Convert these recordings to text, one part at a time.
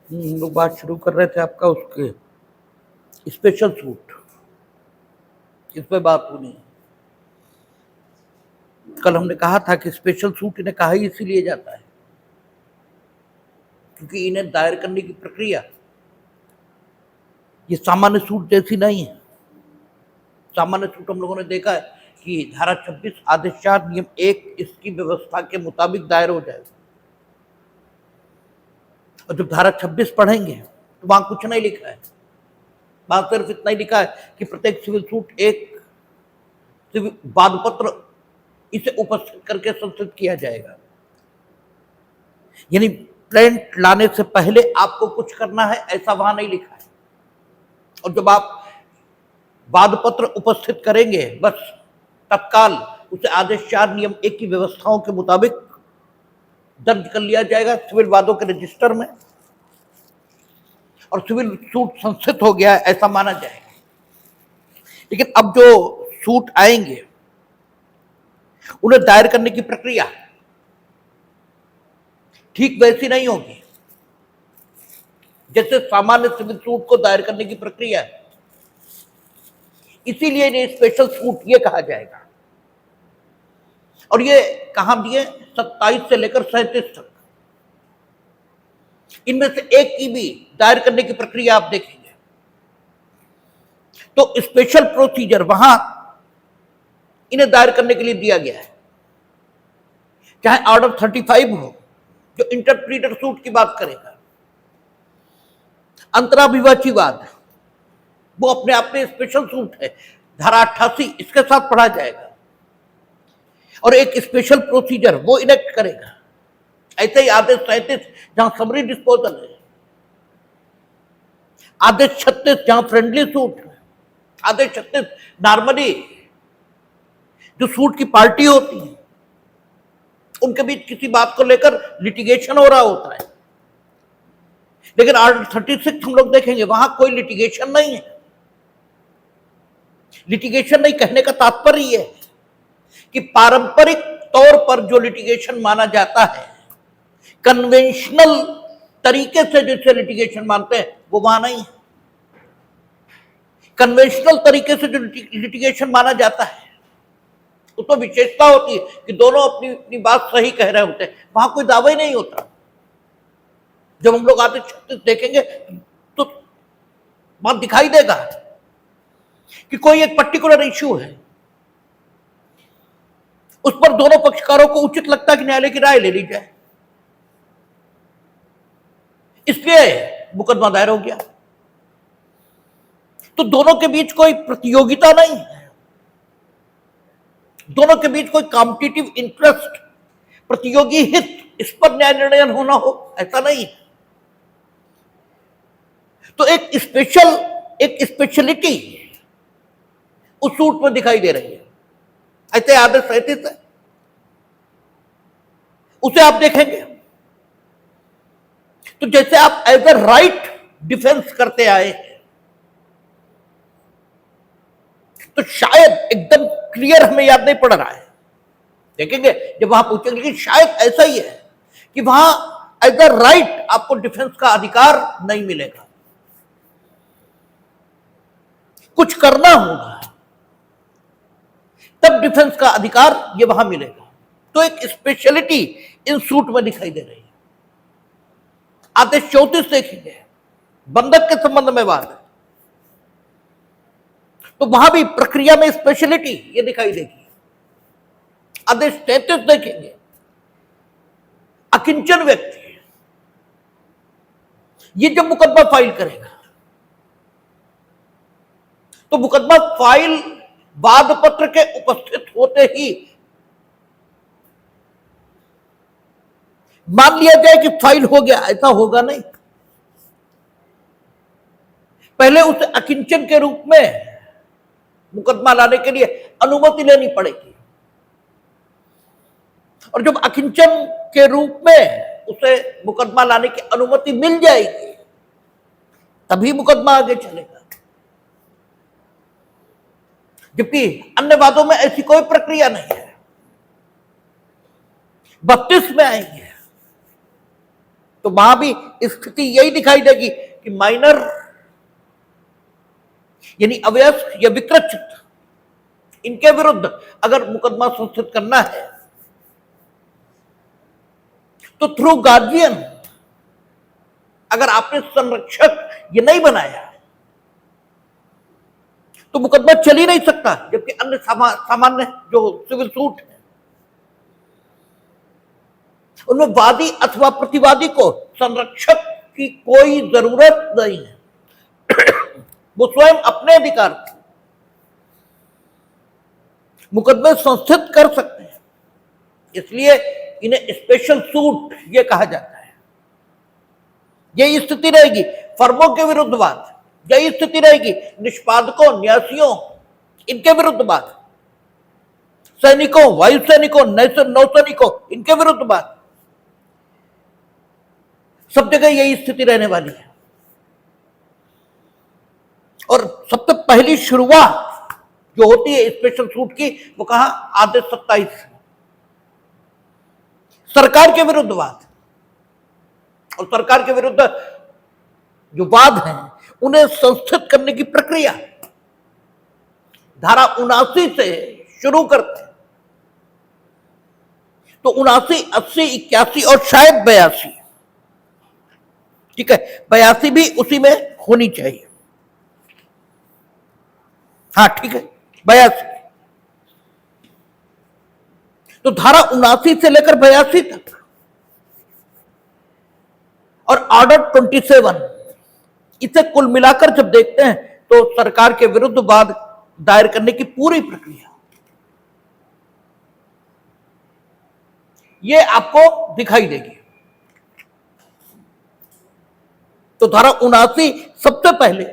हम लोग बात शुरू कर रहे थे आपका उसके स्पेशल सूट, इस पे बात होनी है। कल हमने कहा था कि स्पेशल सूट इन्हें कहा ही इसीलिए जाता है क्योंकि इन्हें दायर करने की प्रक्रिया ये सामान्य सूट जैसी नहीं है। सामान्य सूट हम लोगों ने देखा है कि धारा 26 आदेश 4 नियम 1 इसकी व्यवस्था के मुताबिक दायर हो जाएगा, और जब धारा 26 पढ़ेंगे तो वहां कुछ नहीं लिखा है, वहां सिर्फ इतना ही लिखा है कि प्रत्येक सिविल सूट एक वाद पत्र इसे उपस्थित करके संस्थित किया जाएगा। यानी प्लेंट लाने से पहले आपको कुछ करना है ऐसा वहां नहीं लिखा है, और जब आप वाद पत्र उपस्थित करेंगे बस तत्काल उसे आदेश 4 नियम 1 की व्यवस्थाओं के मुताबिक दर्ज कर लिया जाएगा सिविल वादों के रजिस्टर में, और सिविल सूट संस्थित हो गया ऐसा माना जाएगा। लेकिन अब जो सूट आएंगे उन्हें दायर करने की प्रक्रिया ठीक वैसी नहीं होगी जैसे सामान्य सिविल सूट को दायर करने की प्रक्रिया है, इसीलिए इन्हें स्पेशल सूट ये कहा जाएगा। और ये कहां दिए 27 से लेकर 37 तक, इनमें से एक की भी दायर करने की प्रक्रिया आप देखेंगे तो स्पेशल प्रोसीजर वहां इन्हें दायर करने के लिए दिया गया है, चाहे ऑर्डर 35 हो जो इंटरप्रीटर सूट की बात करेगा, अंतराभिवाचीवाद वो अपने आप में स्पेशल सूट है, धारा 88 इसके साथ पढ़ा जाएगा, और एक स्पेशल प्रोसीजर वो इनेक्ट करेगा। ऐसे ही आदेश 37 जहां समरी डिस्पोजल है, आदेश 36 जहां फ्रेंडली सूट है, आदेश 36 नॉर्मली जो सूट की पार्टी होती है उनके बीच किसी बात को लेकर लिटिगेशन हो रहा होता है, लेकिन आर्टिकल 36 हम लोग देखेंगे वहां कोई लिटिगेशन नहीं है। लिटिगेशन नहीं कहने का तात्पर्य यह है कि पारंपरिक तौर पर जो लिटिगेशन माना जाता है, कन्वेंशनल तरीके से जिसे लिटिगेशन मानते हैं वो वहां नहीं है। कन्वेंशनल तरीके से जो लिटिगेशन माना जाता है उसमें विशेषता होती है कि दोनों अपनी अपनी बात सही कह रहे होते हैं, वहां कोई दावा ही नहीं होता। जब हम लोग आदेश 36 देखेंगे तो वहां दिखाई देगा कि कोई एक पर्टिकुलर इश्यू है, उस पर दोनों पक्षकारों को उचित लगता है कि न्यायालय की राय ले ली जाए, इसलिए मुकदमा दायर हो गया। तो दोनों के बीच कोई प्रतियोगिता नहीं है, दोनों के बीच कोई कॉम्पिटिटिव इंटरेस्ट, प्रतियोगी हित इस पर न्याय निर्णय होना हो ऐसा नहीं है। तो एक स्पेशलिटी उस सूट में दिखाई दे रही है। ऐसे आदेश 37 है, उसे आप देखेंगे तो जैसे आप एज ए राइट डिफेंस करते आए हैं, तो शायद एकदम क्लियर हमें याद नहीं पड़ रहा है, देखेंगे जब वहां पूछेंगे कि शायद ऐसा ही है कि वहां एज ए राइट आपको डिफेंस का अधिकार नहीं मिलेगा, कुछ करना होगा तब डिफेंस का अधिकार ये वहां मिलेगा। तो एक स्पेशलिटी इन सूट में दिखाई दे रही है। आदेश 34 देखेंगे, बंधक के संबंध में बात है, तो वहां भी प्रक्रिया में स्पेशलिटी ये दिखाई देगी। आदेश 33 देखेंगे, अकिंचन व्यक्ति ये जब मुकदमा फाइल करेगा तो मुकदमा फाइल वाद पत्र के उपस्थित होते ही मान लिया जाए कि फाइल हो गया, ऐसा होगा नहीं। पहले उसे अकिंचन के रूप में मुकदमा लाने के लिए अनुमति लेनी पड़ेगी, और जब अकिंचन के रूप में उसे मुकदमा लाने की अनुमति मिल जाएगी तभी मुकदमा आगे चलेगा। जबकि अन्य वादों में ऐसी कोई प्रक्रिया नहीं है। 32 में आएंगे, तो वहां भी स्थिति यही दिखाई देगी कि माइनर यानी अवयस्क या विकृत चित्त, इनके विरुद्ध अगर मुकदमा संस्थित करना है तो थ्रू गार्जियन, अगर आपने संरक्षक ये नहीं बनाया तो मुकदमा चल ही नहीं सकता। जबकि अन्य सामान्य जो सिविल सूट है उनमें वादी अथवा प्रतिवादी को संरक्षक की कोई जरूरत नहीं है। वो स्वयं अपने अधिकार मुकदमे संस्थित कर सकते हैं। इसलिए इन्हें स्पेशल सूट ये कहा जाता है। यही स्थिति रहेगी फर्मों के विरुद्ध वाद, यही स्थिति रहेगी निष्पादकों, न्यासियों, इनके विरुद्ध वाद, सैनिकों, वायु सैनिकों, नौसैनिकों, इनके विरुद्ध वाद। सब जगह यही स्थिति रहने वाली है। और सबसे पहली शुरुआत जो होती है स्पेशल सूट की, वो कहा आदेश 27, सरकार के विरुद्ध वाद। और सरकार के विरुद्ध जो वाद हैं उन्हें संस्थित करने की प्रक्रिया धारा 79 से शुरू करते हैं। तो 79, 80, 81 और शायद 82, ठीक है, 82 भी उसी में होनी चाहिए। हाँ ठीक है, 82। तो धारा 79 से लेकर 82 तक और ऑर्डर 27, इसे कुल मिलाकर जब देखते हैं तो सरकार के विरुद्ध वाद दायर करने की पूरी प्रक्रिया ये आपको दिखाई देगी। तो धारा 79 सबसे पहले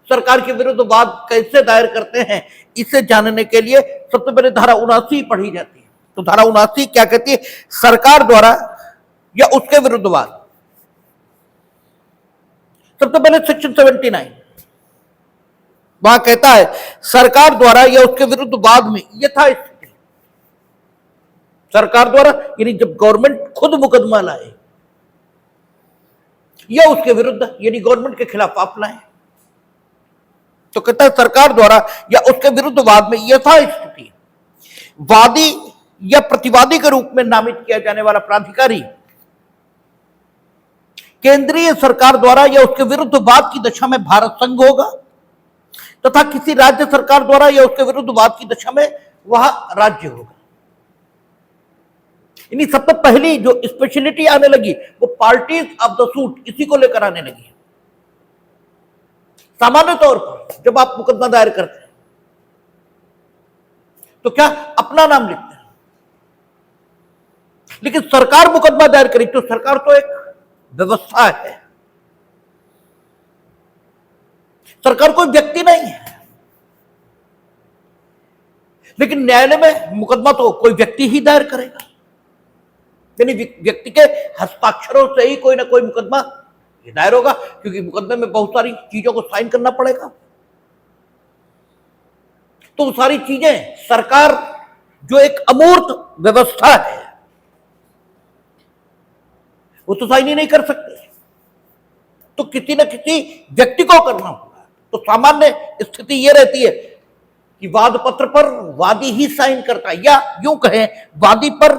सरकार के विरुद्ध वाद कैसे दायर करते हैं इसे जानने के लिए सबसे पहले धारा 79 पढ़ी जाती है। तो धारा 79 क्या कहती है? सरकार द्वारा या उसके विरुद्ध वाद। सबसे पहले सेक्शन 79 वहां कहता है सरकार द्वारा या उसके विरुद्ध वाद में यथास्थिति, सरकार द्वारा यानी जब गवर्नमेंट खुद मुकदमा लाए या उसके विरुद्ध यानी गवर्नमेंट के खिलाफ आप लाए, तो कहता है सरकार द्वारा या उसके विरुद्ध वाद में यथास्थिति वादी या प्रतिवादी के रूप में नामित किया जाने वाला प्राधिकारी केंद्रीय सरकार द्वारा या उसके विरुद्ध वाद की दशा में भारत संघ होगा तथा किसी राज्य सरकार द्वारा या उसके विरुद्ध वाद की दशा में वह राज्य होगा। यानी सबसे पहली जो स्पेशलिटी आने लगी वो पार्टीज ऑफ द सूट, इसी को लेकर आने लगी। सामान्य तौर पर जब आप मुकदमा दायर करते हैं तो क्या अपना नाम लिखते हैं, लेकिन सरकार मुकदमा दायर करी तो सरकार तो एक व्यवस्था है, सरकार कोई व्यक्ति नहीं है। लेकिन न्यायालय में मुकदमा तो कोई व्यक्ति ही दायर करेगा, यानी व्यक्ति के हस्ताक्षरों से ही कोई ना कोई मुकदमा ये दायर होगा, क्योंकि मुकदमे में बहुत सारी चीजों को साइन करना पड़ेगा। तो वो सारी चीजें सरकार जो एक अमूर्त व्यवस्था है वो तो साइन ही नहीं कर सकते, तो किसी न किसी व्यक्ति को करना होगा। तो सामान्य स्थिति ये रहती है कि वाद पत्र पर वादी ही साइन करता है, या यूं कहें वादी पर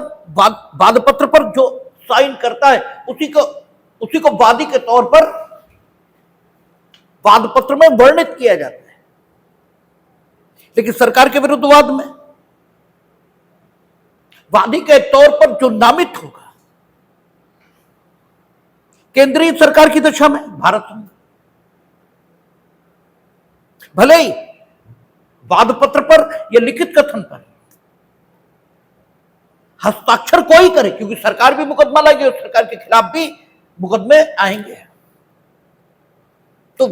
वाद पत्र पर जो साइन करता है उसी को वादी के तौर पर वाद पत्र में वर्णित किया जाता है। लेकिन सरकार के विरुद्ध वाद में वादी के तौर पर जो नामित होगा केंद्रीय सरकार की दशा में भारत संघ, भले ही वाद पत्र पर या लिखित कथन पर हस्ताक्षर कोई करे, क्योंकि सरकार भी मुकदमा लाएगी और सरकार के खिलाफ भी मुकदमे आएंगे। तो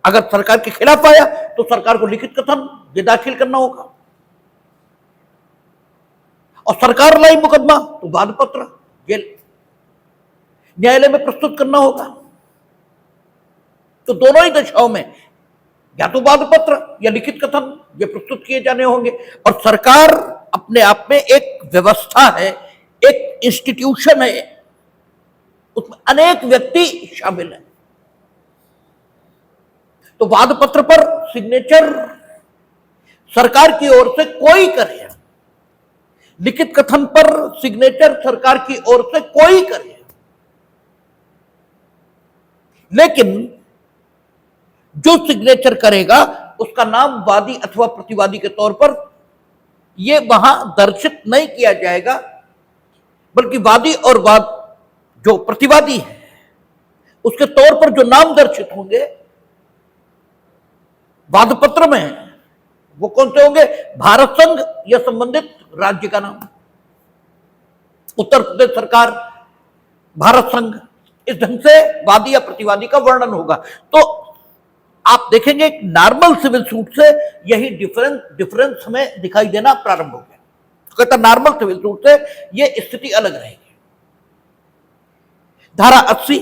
अगर सरकार के खिलाफ आया तो सरकार को लिखित कथन ये दाखिल करना होगा, और सरकार लाई मुकदमा तो वाद पत्र ये न्यायालय में प्रस्तुत करना होगा। तो दोनों ही दशाओं में या तो वाद पत्र या लिखित कथन ये प्रस्तुत किए जाने होंगे। और सरकार अपने आप में एक व्यवस्था है, एक इंस्टीट्यूशन है, उसमें अनेक व्यक्ति शामिल हैं। तो वाद पत्र पर सिग्नेचर सरकार की ओर से कोई करे, लिखित कथन पर सिग्नेचर सरकार की ओर से कोई करे, लेकिन जो सिग्नेचर करेगा उसका नाम वादी अथवा प्रतिवादी के तौर पर यह वहां दर्शित नहीं किया जाएगा, बल्कि वादी और वाद जो प्रतिवादी है उसके तौर पर जो नाम दर्शित होंगे वाद पत्र में वो कौन से होंगे? भारत संघ या संबंधित राज्य का नाम, उत्तर प्रदेश सरकार, भारत संघ, इस ढंग से वादी या प्रतिवादी का वर्णन होगा। तो आप देखेंगे एक नॉर्मल सिविल सूट से यही डिफरेंस हमें दिखाई देना प्रारंभ हो गया। तो कहता नॉर्मल सिविल सूट से यह स्थिति अलग रहेगी। धारा 80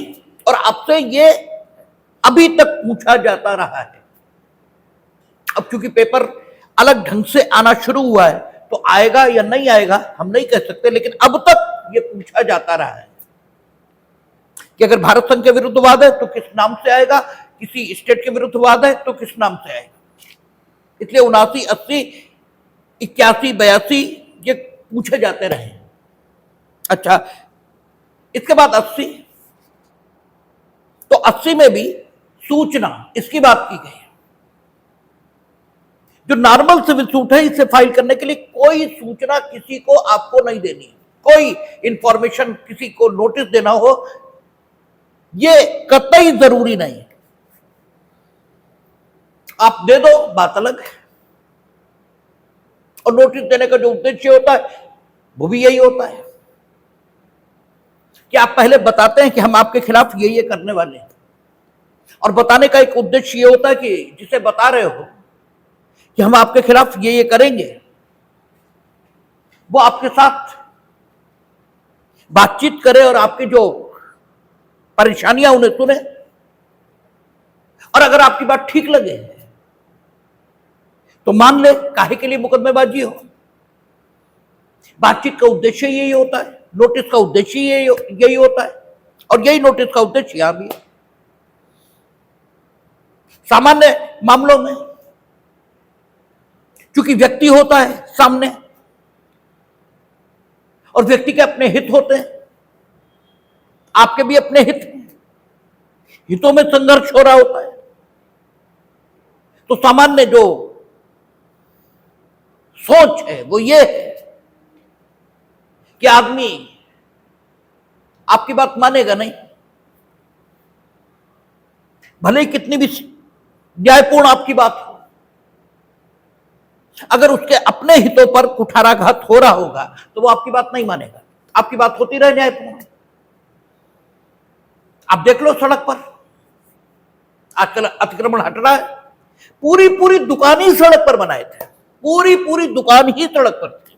और आपसे ये अभी तक पूछा जाता रहा है। अब क्योंकि पेपर अलग ढंग से आना शुरू हुआ है तो आएगा या नहीं आएगा हम नहीं कह सकते, लेकिन अब तक ये पूछा जाता रहा है कि अगर भारत संघ के विरुद्ध वाद है तो किस नाम से आएगा, किसी स्टेट के विरुद्ध वाद है तो किस नाम से आएगा। इसलिए 79, 80, 81, 82 ये पूछे जाते रहे। अच्छा, इसके बाद 80, तो 80 में भी सूचना इसकी बात की गई। जो नॉर्मल सिविल सूट है इसे फाइल करने के लिए कोई सूचना किसी को आपको नहीं देनी, कोई इंफॉर्मेशन किसी को नोटिस देना हो ये कतई जरूरी नहीं। आप दे दो बात अलग है, और नोटिस देने का जो उद्देश्य होता है वो भी यही होता है कि आप पहले बताते हैं कि हम आपके खिलाफ ये करने वाले हैं, और बताने का एक उद्देश्य ये होता है कि जिसे बता रहे हो कि हम आपके खिलाफ ये करेंगे, वो आपके साथ बातचीत करे और आपकी जो परेशानियां उन्हें सुने, और अगर आपकी बात ठीक लगे तो मान ले, काहे के लिए मुकदमेबाजी हो। बातचीत का उद्देश्य यही होता है, नोटिस का उद्देश्य यही होता है, और यही नोटिस का उद्देश्य यहां भी है। सामान्य मामलों में क्योंकि व्यक्ति होता है सामने और व्यक्ति के अपने हित होते हैं, आपके भी अपने हित हैं, हितों में संघर्ष हो रहा होता है, तो सामान्य जो सोच है वो ये है कि आदमी आपकी बात मानेगा नहीं, भले ही कितनी भी न्यायपूर्ण आपकी बात हो, अगर उसके अपने हितों पर कुठाराघात हो रहा होगा तो वो आपकी बात नहीं मानेगा। आपकी बात होती रहे न्यायपूर्ण। आप देख लो सड़क पर आजकल अतिक्रमण हट रहा है, पूरी दुकान ही सड़क पर बनाए थे, पूरी दुकान ही सड़क पर थी।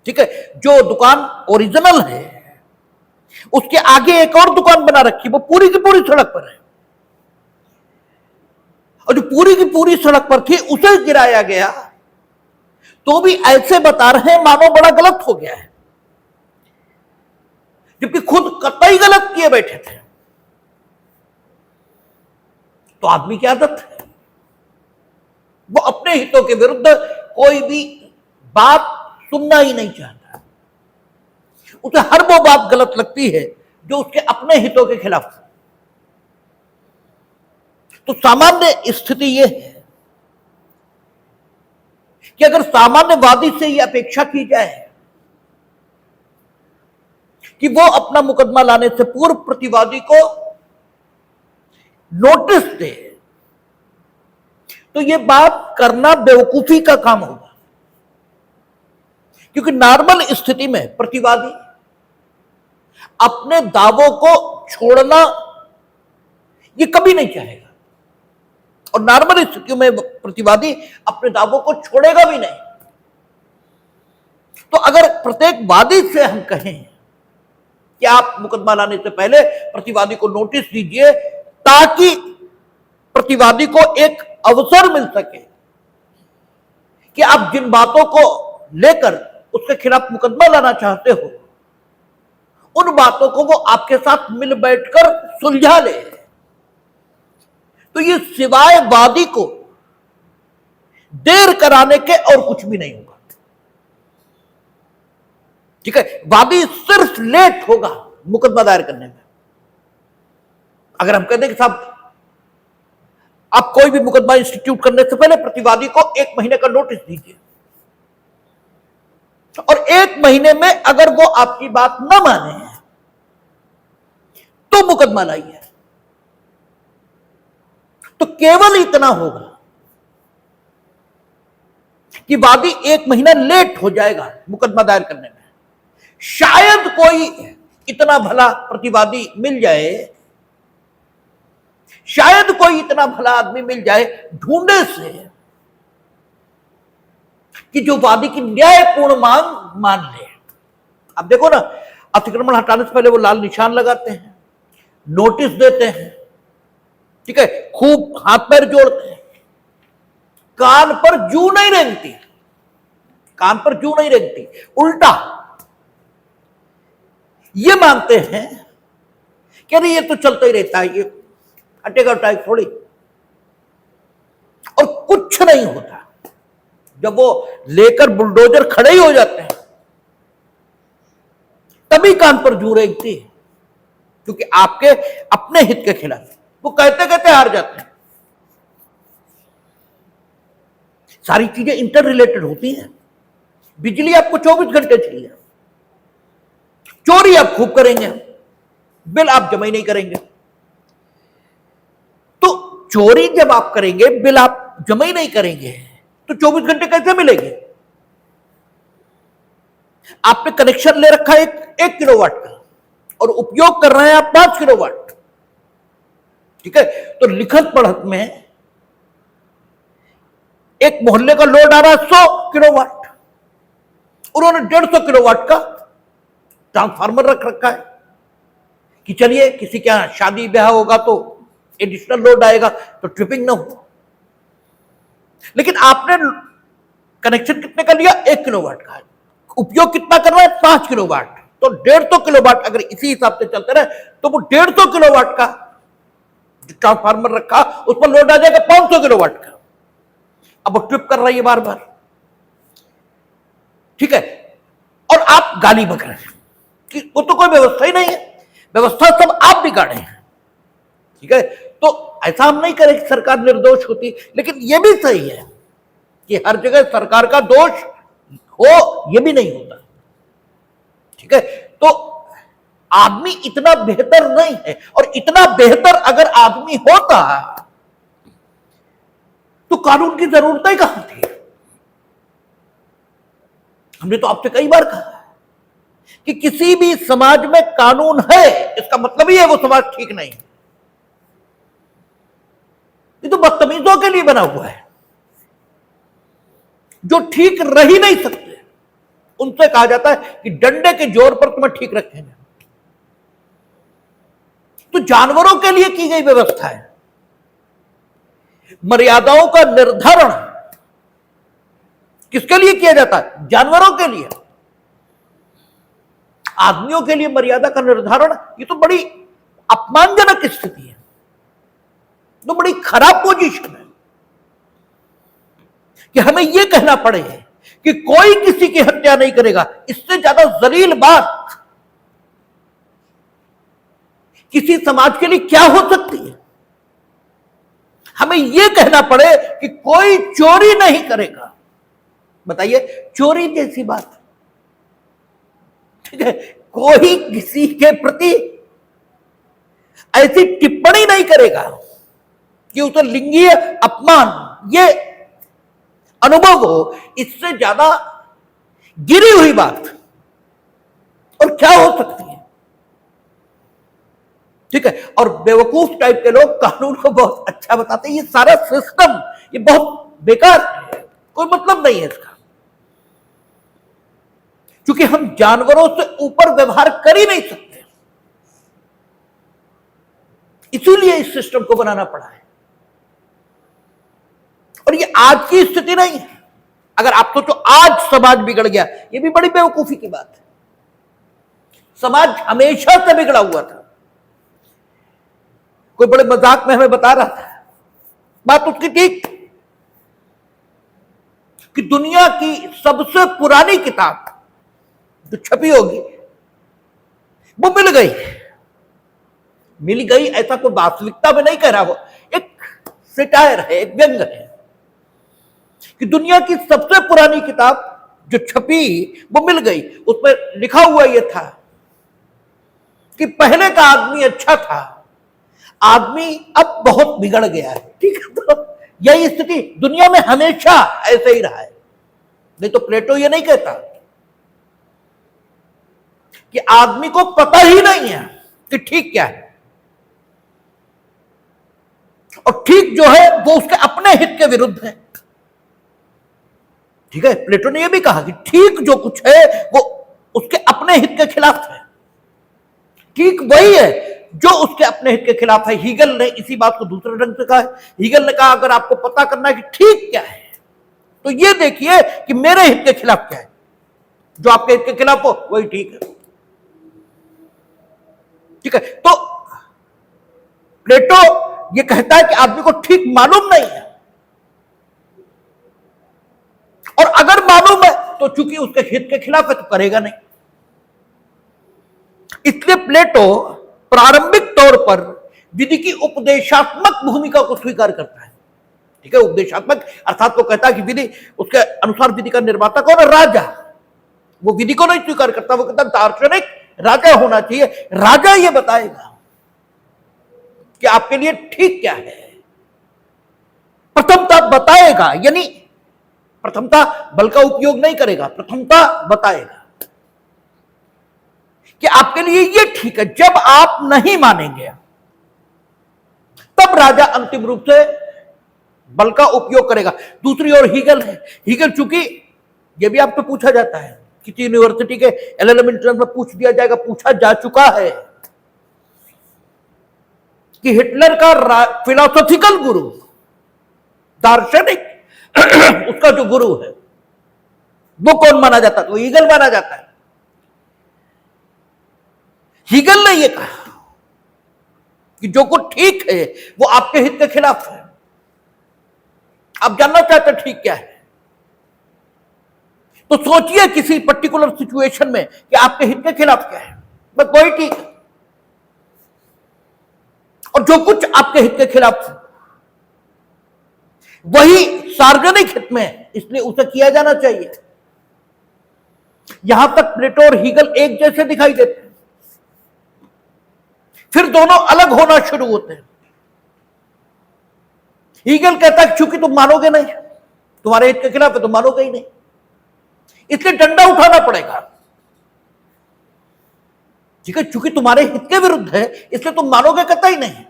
ठीक है, जो दुकान ओरिजिनल है उसके आगे एक और दुकान बना रखी, वो पूरी की पूरी सड़क पर है, और जो पूरी की पूरी सड़क पर थी उसे गिराया गया, तो भी ऐसे बता रहे हैं मानो बड़ा गलत हो गया है, जबकि खुद कतई गलत किए बैठे थे। तो आदमी की आदत है, वो अपने हितों के विरुद्ध कोई भी बात सुनना ही नहीं चाहता, उसे हर वो बात गलत लगती है जो उसके अपने हितों के खिलाफ है। तो सामान्य स्थिति यह है कि अगर सामान्यवादी से यह अपेक्षा की जाए कि वो अपना मुकदमा लाने से पूर्व प्रतिवादी को नोटिस दे, तो यह बात करना बेवकूफी का काम होगा, क्योंकि नॉर्मल स्थिति में प्रतिवादी अपने दावों को छोड़ना ये कभी नहीं चाहेगा, और नॉर्मल स्थितियों में प्रतिवादी अपने दावों को छोड़ेगा भी नहीं। तो अगर प्रत्येक वादी से हम कहें कि आप मुकदमा लाने से पहले प्रतिवादी को नोटिस दीजिए, ताकि प्रतिवादी को एक अवसर मिल सके कि आप जिन बातों को लेकर उसके खिलाफ मुकदमा लाना चाहते हो उन बातों को वो आपके साथ मिल बैठकर सुलझा ले। तो ये सिवाय वादी को देर कराने के और कुछ भी नहीं होगा। ठीक है, वादी सिर्फ लेट होगा मुकदमा दायर करने में। अगर हम कहते हैं कि साहब आप कोई भी मुकदमा इंस्टीट्यूट करने से पहले प्रतिवादी को 1 महीने का नोटिस दीजिए, और 1 महीने में अगर वो आपकी बात न माने तो मुकदमा लाइए। तो केवल इतना होगा कि वादी 1 महीना लेट हो जाएगा मुकदमा दायर करने में। शायद कोई इतना भला प्रतिवादी मिल जाए, शायद कोई इतना भला आदमी मिल जाए ढूंढे से कि जो वादी की न्यायपूर्ण मांग मान ले। अब देखो ना, अतिक्रमण हटाने से पहले वो लाल निशान लगाते हैं, नोटिस देते हैं, ठीक है, खूब हाथ पैर जोड़ते हैं, कान पर जू नहीं रेंगती, कान पर जू नहीं रेंगती, उल्टा ये मानते हैं कि अरे ये तो चलता ही रहता है, ये हटेगा टाइप थोड़ी, और कुछ नहीं होता। जब वो लेकर बुलडोजर खड़े ही हो जाते हैं तभी कान पर जू रेंगती है, क्योंकि आपके अपने हित के खिलाफ वो कहते कहते हार जाते हैं। सारी चीजें इंटर रिलेटेड होती हैं। बिजली आपको 24 घंटे चाहिए, चोरी आप खूब करेंगे, बिल आप जमा ही नहीं करेंगे। तो चोरी जब आप करेंगे, बिल आप जमा ही नहीं करेंगे, तो 24 घंटे कैसे मिलेंगे? आपने कनेक्शन ले रखा है 1 किलोवाट का और उपयोग कर रहे हैं आप 5 किलोवाट, ठीक है, तो लिखत पढ़त में एक मोहल्ले का लोड आ रहा है 100 किलोवाट, उन्होंने 150 किलोवाट का ट्रांसफार्मर रख रखा है कि चलिए किसी के यहां शादी ब्याह होगा तो एडिशनल लोड आएगा तो ट्रिपिंग ना हो। लेकिन आपने कनेक्शन कितने का लिया? 1 किलोवाट का, उपयोग कितना कर रहा है? 5 किलोवाट, तो 150 किलोवाट अगर इसी हिसाब से चलते रहे तो वो 150 किलोवाट का जो ट्रांसफार्मर रखा उस पर लोड आ जाएगा 500 किलोवाट का। अब वो ट्रिप कर रही है बार बार, ठीक है, और आप गाली बक रहे हैं कि वो तो कोई व्यवस्था ही नहीं है, व्यवस्था सब आप बिगाड़े हैं, ठीक है। तो ऐसा हम नहीं करें कि सरकार निर्दोष होती, लेकिन यह भी सही है कि हर जगह सरकार का दोष हो, यह भी नहीं होता, ठीक है। तो आदमी इतना बेहतर नहीं है, और इतना बेहतर अगर आदमी होता तो कानून की जरूरत ही कहां थी? हमने तो आपसे कई बार कहा कि किसी भी समाज में कानून है इसका मतलब ही है वो समाज ठीक नहीं। ये तो बदतमीजों के लिए बना हुआ है, जो ठीक रह ही नहीं सकते उनसे कहा जाता है कि डंडे के जोर पर तुम्हें ठीक रखेंगे। तो जानवरों के लिए की गई व्यवस्था है, मर्यादाओं का निर्धारण किसके लिए किया जाता है? जानवरों के लिए। आदमियों के लिए मर्यादा का निर्धारण, ये तो बड़ी अपमानजनक स्थिति है, तो बड़ी खराब पोजीशन है कि हमें यह कहना पड़े कि कोई किसी की हत्या नहीं करेगा। इससे ज्यादा जलील बात किसी समाज के लिए क्या हो सकती है? हमें यह कहना पड़े कि कोई चोरी नहीं करेगा। बताइए, चोरी जैसी बात, ठीक है, कोई किसी के प्रति ऐसी टिप्पणी नहीं करेगा कि उसे लिंगीय अपमान ये अनुभव हो। इससे ज्यादा गिरी हुई बात और क्या हो सकती है? ठीक है, और बेवकूफ टाइप के लोग कानून को बहुत अच्छा बताते हैं। ये सारा सिस्टम ये बहुत बेकार है, कोई मतलब नहीं है इसका, क्योंकि हम जानवरों से ऊपर व्यवहार कर ही नहीं सकते, इसीलिए इस सिस्टम को बनाना पड़ा है। और ये आज की स्थिति नहीं है। अगर आप सोचो आज समाज बिगड़ गया, ये भी बड़ी बेवकूफी की बात है। समाज हमेशा से बिगड़ा हुआ था। कोई बड़े मजाक में हमें बता रहा था, बात उसकी ठीक, कि दुनिया की सबसे पुरानी किताब जो छपी होगी वो मिल गई ऐसा कोई वास्तविकता में नहीं कह रहा, वो एक सिटायर है, एक व्यंग है कि दुनिया की सबसे पुरानी किताब जो छपी वो मिल गई। उसमें लिखा हुआ यह था कि पहले का आदमी अच्छा था, आदमी अब बहुत बिगड़ गया है। ठीक है, तो यही स्थिति दुनिया में हमेशा ऐसे ही रहा है। नहीं तो प्लेटो ये नहीं कहता कि आदमी को पता ही नहीं है कि ठीक क्या है, और ठीक जो है वो उसके अपने हित के विरुद्ध है। ठीक है, प्लेटो ने यह भी कहा कि ठीक जो कुछ है वो उसके अपने हित के खिलाफ है। ठीक वही है जो उसके अपने हित के खिलाफ है। हीगल ने इसी बात को दूसरे ढंग से कहा है। हीगल ने कहा अगर आपको पता करना है कि ठीक क्या है तो ये देखिए कि मेरे हित के खिलाफ क्या है, जो आपके हित के खिलाफ हो वही ठीक है। ठीक है, तो प्लेटो ये कहता है कि आदमी को ठीक मालूम नहीं है, और अगर मालूम है तो चूंकि उसके हित के खिलाफ है तो करेगा नहीं। इसलिए प्लेटो प्रारंभिक तौर पर विधि की उपदेशात्मक भूमिका को स्वीकार करता है। ठीक है, उपदेशात्मक अर्थात वो कहता है कि विधि, उसके अनुसार विधि का निर्माता कौन है? राजा। वो विधि को नहीं स्वीकार करता, वो कहता दार्शनिक राजा होना चाहिए, राजा ये बताएगा कि आपके लिए ठीक क्या है। प्रथमता बताएगा, यानी प्रथमता बल का उपयोग नहीं करेगा, प्रथमता बताएगा कि आपके लिए ये ठीक है। जब आप नहीं मानेंगे तब राजा अंतिम रूप से बल का उपयोग करेगा। दूसरी ओर हीगल है। हीगल, चूंकि यह भी आपको पूछा जाता है, किसी यूनिवर्सिटी के एलएलएम इंट्रेंस में पूछ दिया जाएगा, पूछा जा चुका है कि हिटलर का फिलोसॉफिकल गुरु, दार्शनिक उसका जो गुरु है वो कौन माना जाता है? तो हीगल माना जाता है। हीगल ने यह कहा कि जो कुछ ठीक है वो आपके हित के खिलाफ है। आप जानना चाहते ठीक क्या है, तो सोचिए किसी पर्टिकुलर सिचुएशन में कि आपके हित के खिलाफ क्या है, बस वही ठीक है। और जो कुछ आपके हित के खिलाफ वही सार्वजनिक हित में, इसलिए उसे किया जाना चाहिए। यहां तक प्लेटो और हीगल एक जैसे दिखाई देते हैं, फिर दोनों अलग होना शुरू होते हैं। हीगल कहता है चूंकि तुम मानोगे नहीं, तुम्हारे हित के खिलाफ है, तुम मानोगे ही नहीं, इसलिए डंडा उठाना पड़ेगा। ठीक है, चूंकि तुम्हारे हित के विरुद्ध है इसलिए तुम मानोगे कहता ही नहीं,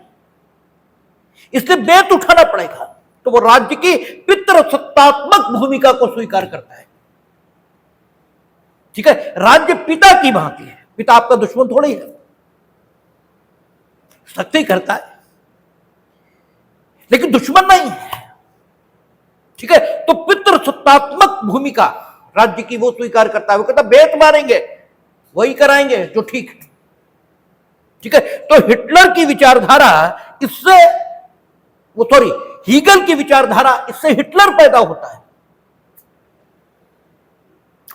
इसलिए बेत उठाना पड़ेगा। तो वो राज्य की पितृसत्तात्मक भूमिका को स्वीकार करता है। ठीक है, राज्य पिता की भांति है, पिता आपका दुश्मन थोड़ी है, सख्ती करता है लेकिन दुश्मन नहीं है। ठीक है, तो पितृसत्तात्मक भूमिका राज्य की वो स्वीकार करता है। वो कहता बेत मारेंगे, वही कराएंगे जो ठीक है। ठीक है, तो हिटलर की विचारधारा इससे, वो सॉरी हीगल की विचारधारा इससे हिटलर पैदा होता है,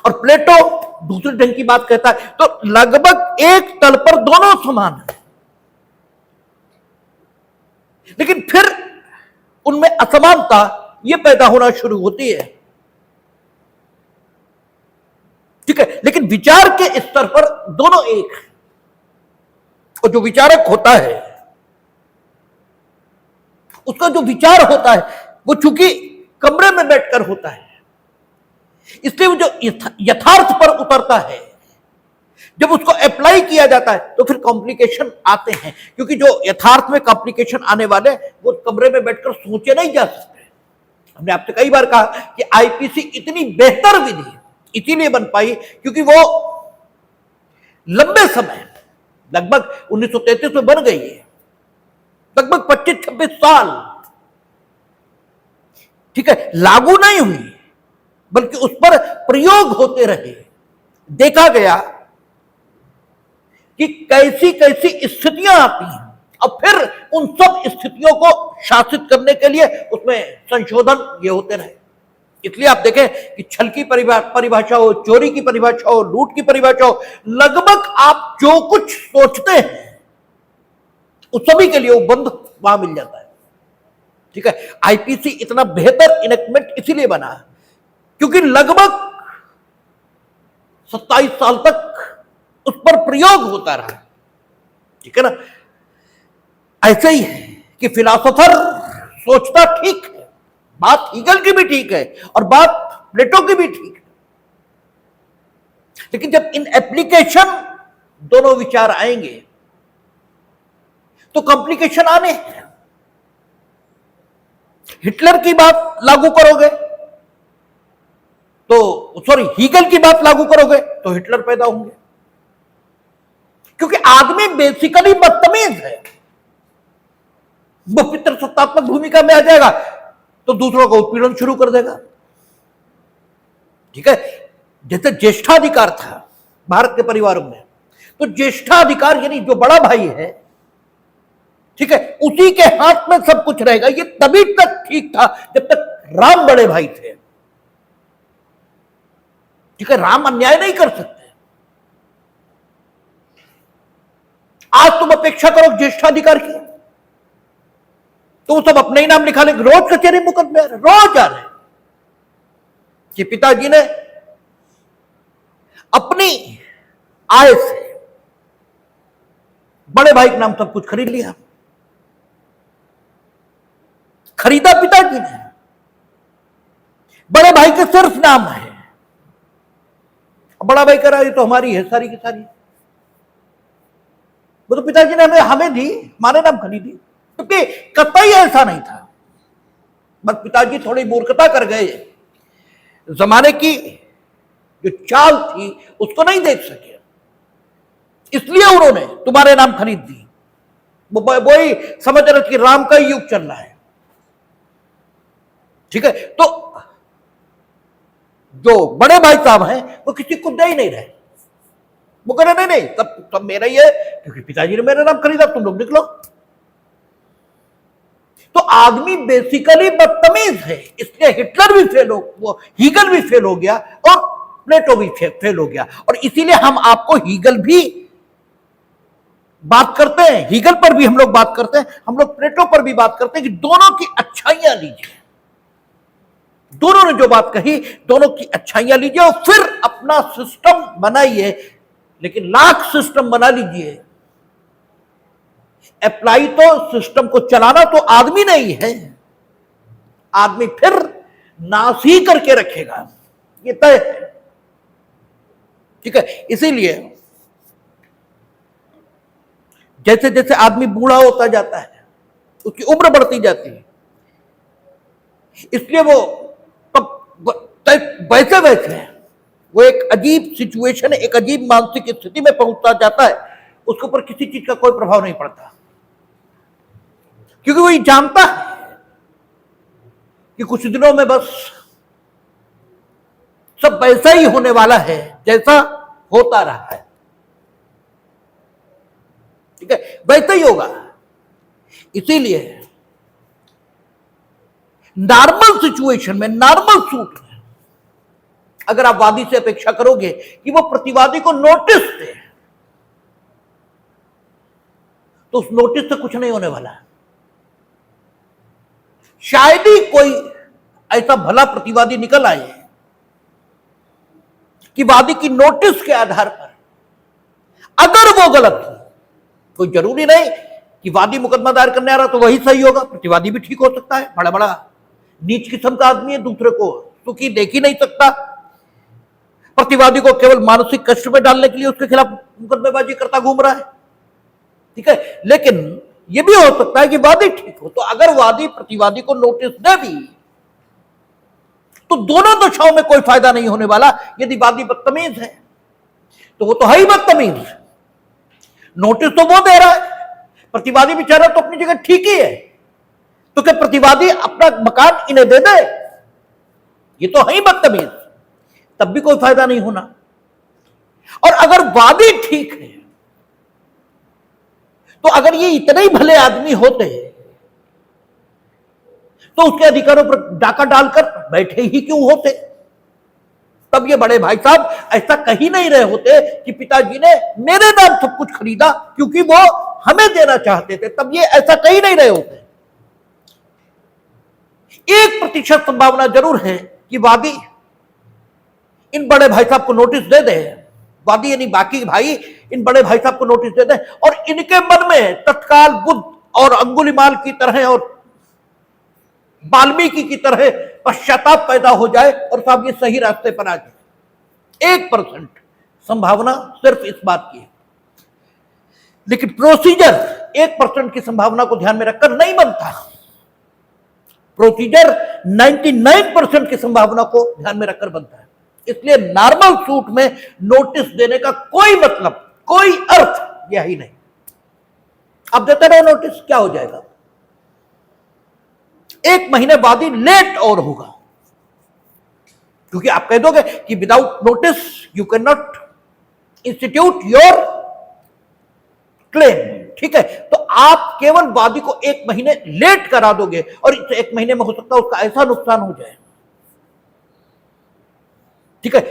और प्लेटो दूसरे ढंग की बात कहता है। तो लगभग एक तल पर दोनों समान है, लेकिन फिर उनमें असमानता यह पैदा होना शुरू होती है। ठीक है, लेकिन विचार के स्तर पर दोनों एक है, और जो विचारक होता है उसका जो विचार होता है वो चूंकि कमरे में बैठकर होता है, इसलिए वो जो यथार्थ पर उतरता है, जब उसको अप्लाई किया जाता है तो फिर कॉम्प्लिकेशन आते हैं, क्योंकि जो यथार्थ में कॉम्प्लिकेशन आने वाले वो कमरे में बैठकर सोचे नहीं जा सकते। हमने आपसे कई बार कहा कि आईपीसी इतनी बेहतर विधि इसीलिए बन पाई क्योंकि वो लंबे समय, लगभग 1933 में बन गई है, लगभग 25-26 साल, ठीक है, लागू नहीं हुई, बल्कि उस पर प्रयोग होते रहे। देखा गया कि कैसी कैसी स्थितियां आती हैं और फिर उन सब स्थितियों को शासित करने के लिए उसमें संशोधन ये होते रहे। इसलिए आप देखें कि छल की परिभाषा हो, चोरी की परिभाषा हो, लूट की परिभाषा हो, लगभग आप जो कुछ सोचते हैं उस सभी के लिए वो बंद वहां मिल जाता है। ठीक है, आईपीसी इतना बेहतर इनेक्टमेंट इसीलिए बना क्योंकि लगभग 27 साल तक उस पर प्रयोग होता रहा। ठीक है ना, ऐसे ही है कि फिलॉसफर सोचता ठीक है, बात हीगल की भी ठीक है और बात प्लेटो की भी ठीक है, लेकिन जब इन एप्लीकेशन दोनों विचार आएंगे तो कॉम्प्लिकेशन आने हैं। हिटलर की बात लागू करोगे तो सॉरी हीगल की बात लागू करोगे तो हिटलर पैदा होंगे, क्योंकि आदमी बेसिकली बदतमीज है। वो पितृसत्तात्मक भूमिका में आ जाएगा तो दूसरों का उत्पीड़न शुरू कर देगा। ठीक है, जैसे ज्येष्ठाधिकार था भारत के परिवारों में, तो ज्येष्ठाधिकार यानी जो बड़ा भाई है, ठीक है, उसी के हाथ में सब कुछ रहेगा। ये तभी तक ठीक था जब तक राम बड़े भाई थे। ठीक है, राम अन्याय नहीं कर सकते। आज तुम अपेक्षा करो ज्येष्ठाधिकार की तो वो सब अपने ही नाम लिखा लेंगे। रोज कचहरी मुकदमे रोज आ रहे कि पिताजी ने अपनी आय से बड़े भाई के नाम सब कुछ खरीद लिया। खरीदा पिताजी ने, बड़े भाई के सिर्फ नाम है। बड़ा भाई कह रहा है तो हमारी है सारी की सारी, वो तो पिताजी ने हमें दी, हमारे नाम खरीदी, क्योंकि कतई ऐसा नहीं था। बस पिताजी थोड़ी मूर्खता कर गए, जमाने की जो चाल थी उसको नहीं देख सके, इसलिए उन्होंने तुम्हारे नाम खरीद दी। वही समझ रहे कि राम का युग चल रहा है। ठीक है, तो जो बड़े भाई साहब हैं वो किसी को दे ही नहीं रहे। वो कह रहे नहीं तब मेरा ही है क्योंकि पिताजी ने मेरा नाम खरीदा, तुम लोग निकलो। तो आदमी बेसिकली बदतमीज है, इसलिए हिटलर भी फेल हो, वो हीगल भी फेल हो गया और प्लेटो भी फेल हो गया। और इसीलिए हम आपको हीगल भी बात करते हैं, हीगल पर भी हम लोग बात करते हैं, हम लोग प्लेटो पर भी बात करते हैं कि दोनों की अच्छाइयां लीजिए। दोनों ने जो बात कही, दोनों की अच्छाइयां लीजिए और फिर अपना सिस्टम बनाइए। लेकिन लाख सिस्टम बना लीजिए, अप्लाई तो सिस्टम को चलाना तो आदमी नहीं है, आदमी फिर नाश ही करके रखेगा, ये तय है। ठीक है, इसीलिए जैसे जैसे आदमी बूढ़ा होता जाता है, उसकी उम्र बढ़ती जाती है, इसलिए वो वैसे वैसे वो एक अजीब सिचुएशन, एक अजीब मानसिक स्थिति में पहुंचता जाता है, उसके ऊपर किसी चीज का कोई प्रभाव नहीं पड़ता, क्योंकि वो ये जानता है कि कुछ दिनों में बस सब वैसा ही होने वाला है जैसा होता रहा है। ठीक है, वैसा ही होगा। इसीलिए नॉर्मल सिचुएशन में, नॉर्मल सूट में अगर आप वादी से अपेक्षा करोगे कि वो प्रतिवादी को नोटिस दे, तो उस नोटिस से कुछ नहीं होने वाला। शायद ही कोई ऐसा भला प्रतिवादी निकल आए कि वादी की नोटिस के आधार पर, अगर वो गलत हो, कोई जरूरी नहीं कि वादी मुकदमा दायर करने आ रहा तो वही सही होगा, प्रतिवादी भी ठीक हो सकता है। बड़ा बड़ा नीच किस्म का आदमी है, दूसरे को सुखी देख ही नहीं सकता, प्रतिवादी को केवल मानसिक कष्ट में डालने के लिए उसके खिलाफ मुकदमेबाजी करता घूम रहा है। ठीक है, लेकिन यह भी हो सकता है कि वादी ठीक हो, तो अगर वादी प्रतिवादी को नोटिस दे भी तो दोनों दशाओं में कोई फायदा नहीं होने वाला। यदि वादी बदतमीज है तो वो तो है ही बदतमीज, नोटिस तो वो दे रहा है, प्रतिवादी बेचारा तो अपनी जगह ठीक ही है, तो क्या प्रतिवादी अपना मकान इन्हें दे दे? ये तो है ही बदतमीज, तब भी कोई फायदा नहीं होना। और अगर वादी ठीक है तो अगर ये इतने ही भले आदमी होते तो उसके अधिकारों पर डाका डालकर बैठे ही क्यों होते? तब ये बड़े भाई साहब ऐसा कहीं नहीं रहे होते कि पिताजी ने मेरे नाम सब कुछ खरीदा क्योंकि वो हमें देना चाहते थे, तब ये ऐसा कहीं नहीं रहे होते। 1% संभावना जरूर है कि वादी इन बड़े भाई साहब को नोटिस दे दे, वादी यानी बाकी भाई इन बड़े भाई साहब को नोटिस दे दे और इनके मन में तत्काल बुद्ध और अंगुलीमाल की तरह और वाल्मीकि की तरह पश्चाताप पैदा हो जाए और साहब ये सही रास्ते पर आ जाए। 1% संभावना सिर्फ इस बात की है, लेकिन प्रोसीजर 1% की संभावना को ध्यान में रखकर नहीं बनता। प्रोसीजर 99% की संभावना को ध्यान में रखकर बनता है। इसलिए नॉर्मल सूट में नोटिस देने का कोई मतलब, कोई अर्थ यही नहीं। अब देते रहो नोटिस, क्या हो जाएगा? 1 महीने बाद ही लेट और होगा, क्योंकि आप कह दोगे कि without notice you can not institute your claim. ठीक है, तो आप केवल वादी को 1 महीने लेट करा दोगे और इस 1 महीने में हो सकता है उसका ऐसा नुकसान हो जाए, ठीक है,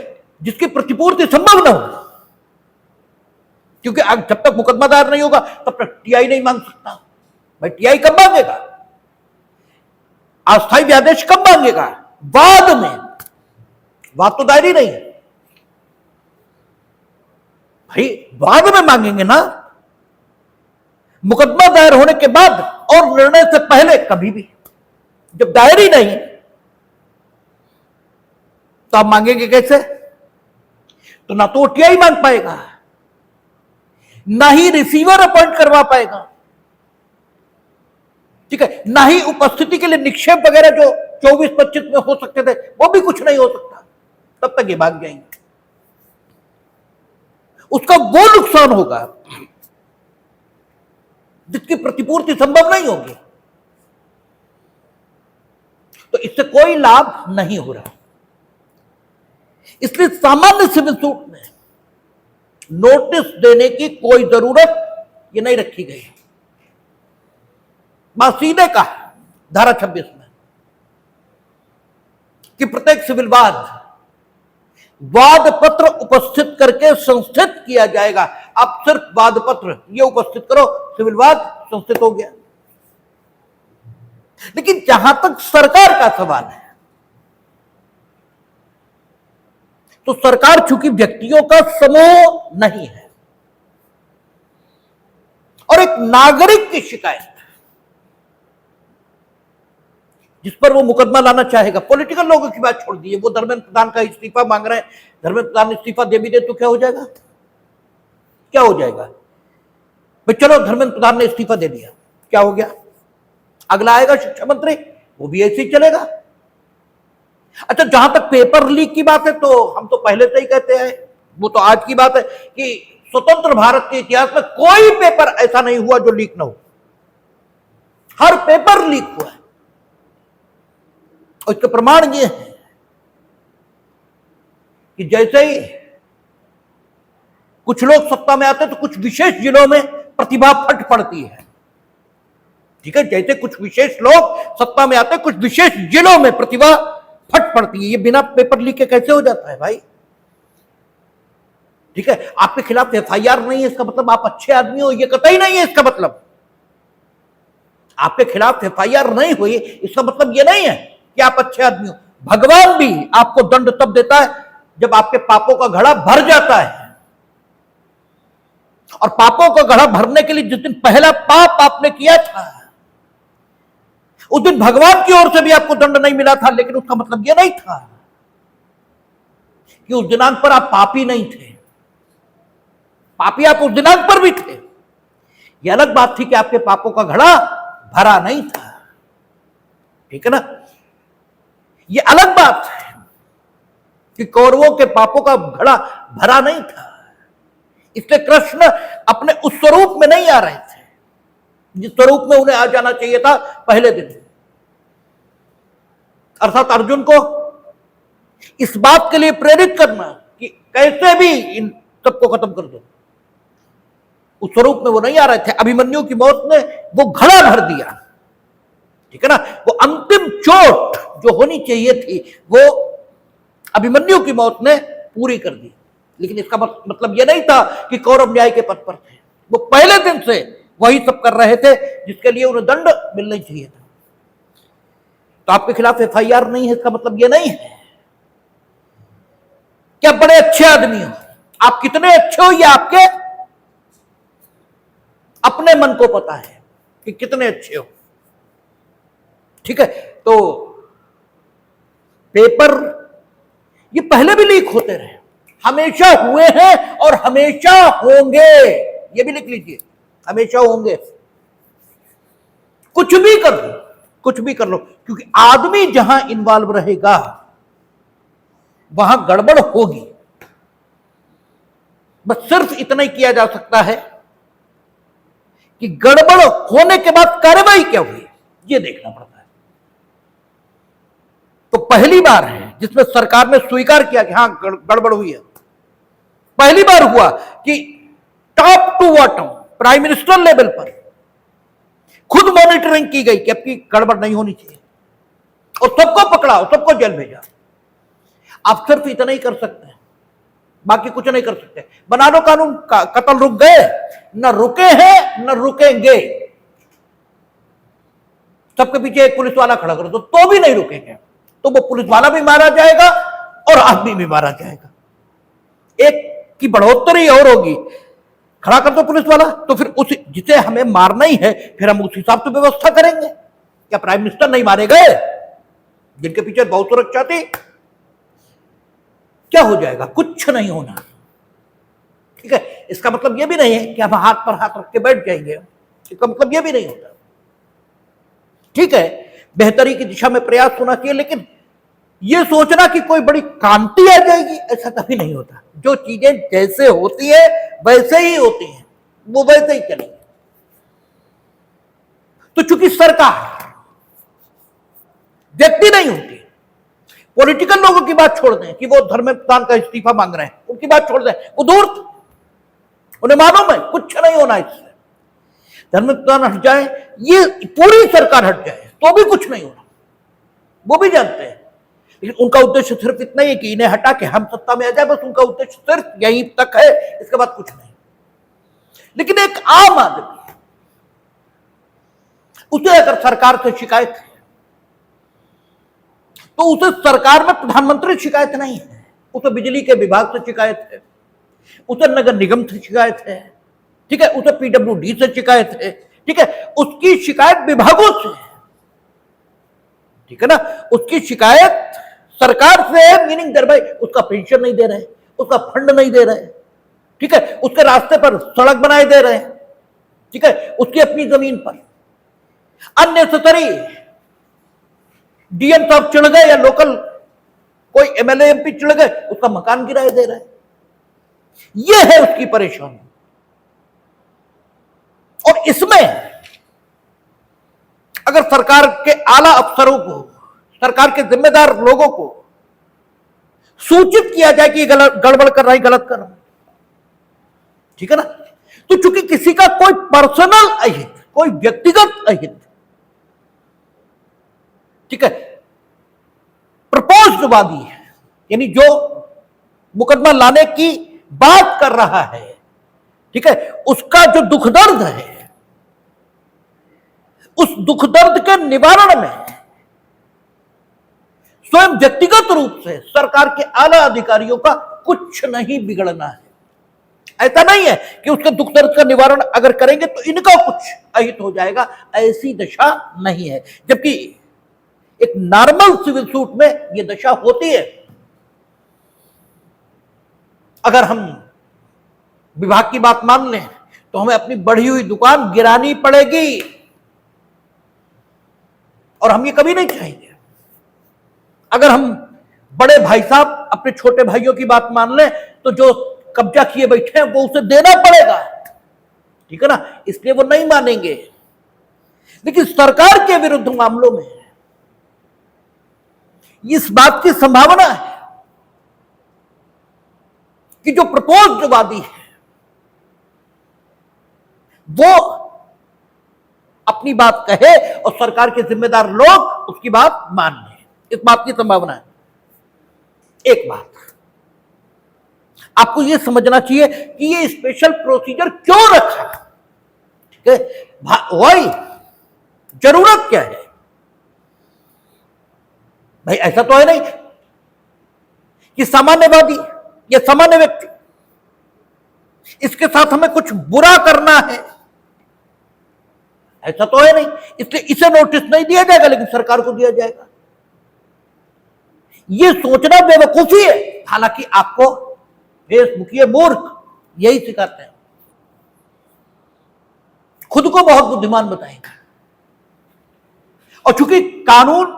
जिसकी प्रतिपूर्ति संभव न हो, क्योंकि जब तक मुकदमा दायर नहीं होगा तब तक टीआई नहीं मांग सकता। भाई टीआई कब मांगेगा? अस्थायी व्यादेश कब मांगेगा? बाद में। बात तो दायर ही नहीं है भाई, बाद में मांगेंगे ना, मुकदमा दायर होने के बाद और निर्णय से पहले कभी भी। जब दायर ही नहीं तो आप मांगेंगे कैसे? तो ना तो टीआई मांग पाएगा, ना ही रिसीवर अपॉइंट करवा पाएगा, ठीक है, ना ही उपस्थिति के लिए निक्षेप वगैरह जो 24-25 में हो सकते थे वो भी कुछ नहीं हो सकता। तब तक ये भाग जाएंगे, उसका वो नुकसान होगा जिसकी प्रतिपूर्ति संभव नहीं होगी। तो इससे कोई लाभ नहीं हो रहा। इसलिए सामान्य सिविल सूट में नोटिस देने की कोई जरूरत ये नहीं रखी गई। बात सीधे का धारा 26 में कि प्रत्येक सिविल वाद पत्र उपस्थित करके संस्थित किया जाएगा। आप सिर्फ वाद पत्र ये उपस्थित करो, सिविल वाद संस्थित हो गया। लेकिन जहां तक सरकार का सवाल है, तो सरकार चूंकि व्यक्तियों का समूह नहीं है और एक नागरिक की शिकायत जिस पर वो मुकदमा लाना चाहेगा, पॉलिटिकल लोगों की बात छोड़ दिए, वो धर्मेंद्र प्रधान का इस्तीफा मांग रहे हैं, धर्मेंद्र प्रधान इस्तीफा दे भी दे तो क्या हो जाएगा? क्या हो जाएगा भाई? चलो धर्मेंद्र प्रधान ने इस्तीफा दे दिया, क्या हो गया? अगला आएगा शिक्षा मंत्री, वो भी ऐसे ही चलेगा। अच्छा, जहां तक पेपर लीक की बात है तो हम तो पहले से ही कहते हैं, वो तो आज की बात है कि स्वतंत्र भारत के इतिहास में कोई पेपर ऐसा नहीं हुआ जो लीक ना हो। हर पेपर लीक हुआ है और इसका प्रमाण ये है कि जैसे ही कुछ लोग सत्ता में आते हैं तो कुछ विशेष जिलों में प्रतिभा फट पड़ती है, ठीक है, जैसे कुछ विशेष लोग सत्ता में आते हैं कुछ विशेष जिलों में प्रतिभा फट पड़ती है। ये बिना पेपर लीक के कैसे हो जाता है भाई? ठीक है, आपके खिलाफ एफआईआर नहीं है इसका मतलब आप अच्छे आदमी हो, ये कतई नहीं है इसका मतलब। आपके खिलाफ एफआईआर नहीं हुई इसका मतलब ये नहीं है कि आप अच्छे आदमी हो। भगवान भी आपको दंड तब देता है जब आपके पापों का घड़ा भर जाता है, और पापों का घड़ा भरने के लिए जिस दिन पहला पाप आपने किया था उस दिन भगवान की ओर से भी आपको दंड नहीं मिला था, लेकिन उसका मतलब यह नहीं था कि उस दिनांक पर आप पापी नहीं थे। पापी आप उस दिनांक पर भी थे, यह अलग बात थी कि आपके पापों का घड़ा भरा नहीं था, ठीक है ना। यह अलग बात है कि कौरवों के पापों का घड़ा भरा नहीं था, इसलिए कृष्ण अपने उस स्वरूप में नहीं आ रहे थे जिस स्वरूप में उन्हें आ जाना चाहिए था पहले दिन। अर्थात अर्जुन को इस बात के लिए प्रेरित करना कि कैसे भी इन सबको खत्म कर दो, उस स्वरूप में वो नहीं आ रहे थे। अभिमन्यु की मौत ने वो घड़ा भर दिया, ठीक है ना। वो अंतिम चोट जो होनी चाहिए थी वो अभिमन्यु की मौत ने पूरी कर दी। लेकिन इसका मतलब यह नहीं था कि कौरव न्याय के पथ पर थे। वो पहले दिन से वही सब कर रहे थे जिसके लिए उन्हें दंड मिलना चाहिए था। तो आपके खिलाफ एफआईआर नहीं है, इसका मतलब यह नहीं है कि आप बड़े अच्छे आदमी हो। आप कितने अच्छे हो ये आपके अपने मन को पता है कि कितने अच्छे हो, ठीक है। तो पेपर ये पहले भी लीक होते रहे, हमेशा हुए हैं और हमेशा होंगे, ये भी लिख लीजिए, हमेशा होंगे। कुछ भी कर लो, कुछ भी कर लो, क्योंकि आदमी जहां इन्वॉल्व रहेगा वहां गड़बड़ होगी। बस सिर्फ इतना ही किया जा सकता है कि गड़बड़ होने के बाद कार्रवाई क्या हुई ये देखना पड़ता है। तो पहली बार है जिसमें सरकार ने स्वीकार किया कि हां गड़बड़ हुई है। पहली बार हुआ कि top to bottom prime minister level पर खुद मॉनिटरिंग की गई कि अब की गड़बड़ नहीं होनी चाहिए, और सबको पकड़ा और सबको जेल भेजा। आप सिर्फ इतना ही कर सकते हैं, बाकी कुछ नहीं कर सकते। बना लो कानून, कत्ल रुक गए, न रुके हैं न रुकेंगे। सबके पीछे एक पुलिस वाला खड़ा करो तो भी नहीं रुकेंगे, तो वो पुलिस वाला भी मारा जाएगा और आदमी भी मारा जाएगा। एक की बढ़ोतरी और होगी, खड़ा कर दो पुलिस वाला तो फिर उस जिसे हमें मारना ही है फिर हम उस हिसाब से व्यवस्था करेंगे। क्या प्राइम मिनिस्टर नहीं मारे गए जिनके पीछे बहुत सुरक्षा थी? क्या हो जाएगा? कुछ नहीं होना, ठीक है। इसका मतलब यह भी नहीं है कि हम हाथ पर हाथ रख के बैठ जाएंगे, इसका मतलब यह भी नहीं होता, ठीक है। बेहतरी की दिशा में प्रयास होना चाहिए, लेकिन यह सोचना कि कोई बड़ी क्रांति आ जाएगी ऐसा कभी नहीं होता। जो चीजें जैसे होती है वैसे ही होती हैं, वो वैसे ही चलेंगे। तो चूंकि सरकार व्यक्ति नहीं होती, पॉलिटिकल लोगों की बात छोड़ दें कि वो धर्मेंद्र प्रधान का इस्तीफा मांग रहे हैं, उनकी बात छोड़ दें, वो दूर, उन्हें मालूम है कुछ नहीं होना इससे। धर्मेंद्र प्रधान हट जाए, ये पूरी सरकार हट जाए तो भी कुछ नहीं होना, वो भी जानते हैं। लेकिन उनका उद्देश्य सिर्फ इतना ही है कि इन्हें हटा के हम सत्ता में आ जाए, बस उनका उद्देश्य सिर्फ यहीं तक है, इसके बाद कुछ नहीं। लेकिन एक आम आदमी, उसे अगर सरकार से शिकायत है तो उसे सरकार में प्रधानमंत्री शिकायत नहीं है, उसे बिजली के विभाग से शिकायत है, उसे नगर निगम से शिकायत है, ठीक है, उसे पीडब्ल्यूडी से शिकायत है, ठीक है। उसकी शिकायत विभागों से, ठीक है ना। उसकी शिकायत सरकार से है, मीनिंग देर भाई उसका पेंशन नहीं दे रहे, उसका फंड नहीं दे रहे, ठीक है, उसके रास्ते पर सड़क बनाए दे रहे हैं, ठीक है, उसकी अपनी जमीन पर अननेसेसरी डीएम साहब चढ़ गए या लोकल कोई एमएलए एमपी चढ़ गए, उसका मकान गिराए दे रहा है। यह है उसकी परेशानी। और इसमें अगर सरकार के आला अफसरों को, सरकार के जिम्मेदार लोगों को सूचित किया जाए कि गड़बड़ कर रहा है, गलत कर रहा है, ठीक है ना। तो चूंकि किसी का कोई पर्सनल अहित, कोई व्यक्तिगत अहित, ठीक है, प्रपोज्डवादी है, यानी जो मुकदमा लाने की बात कर रहा है, ठीक है, उसका जो दुख दर्द है, उस दुख दर्द के निवारण में स्वयं व्यक्तिगत रूप से सरकार के आला अधिकारियों का कुछ नहीं बिगड़ना है। ऐसा नहीं है कि उसके दुख दर्द का निवारण अगर करेंगे तो इनका कुछ अहित हो जाएगा, ऐसी दशा नहीं है। जबकि एक नॉर्मल सिविल सूट में यह दशा होती है। अगर हम विभाग की बात मान लें तो हमें अपनी बढ़ी हुई दुकान गिरानी पड़ेगी, और हम ये कभी नहीं चाहेंगे। अगर हम बड़े भाई साहब अपने छोटे भाइयों की बात मान लें तो जो कब्जा किए बैठे हैं वो उसे देना पड़ेगा, ठीक है ना, इसलिए वो नहीं मानेंगे। लेकिन सरकार के विरुद्ध मामलों में इस बात की संभावना है कि जो प्रपोज्डवादी है वो अपनी बात कहे और सरकार के जिम्मेदार लोग उसकी बात मान लें, इस बात की संभावना है। एक बात आपको यह समझना चाहिए कि ये स्पेशल प्रोसीजर क्यों रखा, ठीक है, वही जरूरत क्या है भाई। ऐसा तो है नहीं कि सामान्यवादी या सामान्य व्यक्ति इसके साथ हमें कुछ बुरा करना है, ऐसा तो है नहीं, इसलिए इसे नोटिस नहीं दिया जाएगा लेकिन सरकार को दिया जाएगा। यह सोचना बेवकूफी है। हालांकि आपको फेसबुकीय मूर्ख यही सिखाते हैं, खुद को बहुत बुद्धिमान बताएंगे। और चूंकि कानून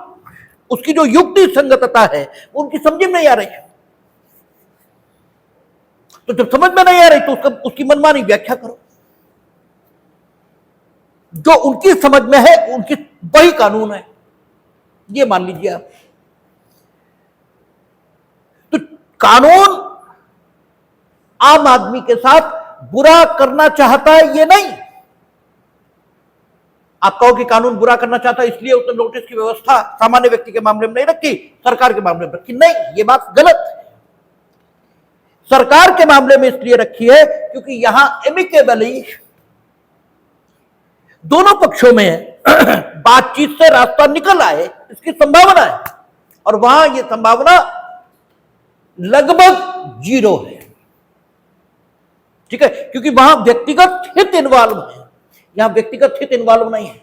उसकी जो युक्ति संगतता है उनकी समझ में नहीं आ रही है, तो जब समझ में नहीं आ रही तो उसकी मनमानी व्याख्या करो। जो उनकी समझ में है उनकी वही कानून है, ये मान लीजिए आप। तो कानून आम आदमी के साथ बुरा करना चाहता है ये नहीं। आप कहो कि कानून बुरा करना चाहता है इसलिए उसने नोटिस की व्यवस्था सामान्य व्यक्ति के मामले में नहीं रखी, सरकार के मामले में रखी। नहीं, ये बात गलत है। सरकार के मामले में इसलिए रखी है क्योंकि यहां एमिकेबली दोनों पक्षों में बातचीत से रास्ता निकल आए इसकी संभावना है, और वहां यह संभावना लगभग 0 है, ठीक है, क्योंकि वहां व्यक्तिगत हित इन्वॉल्व है, यहां व्यक्तिगत हित इन्वॉल्व नहीं है।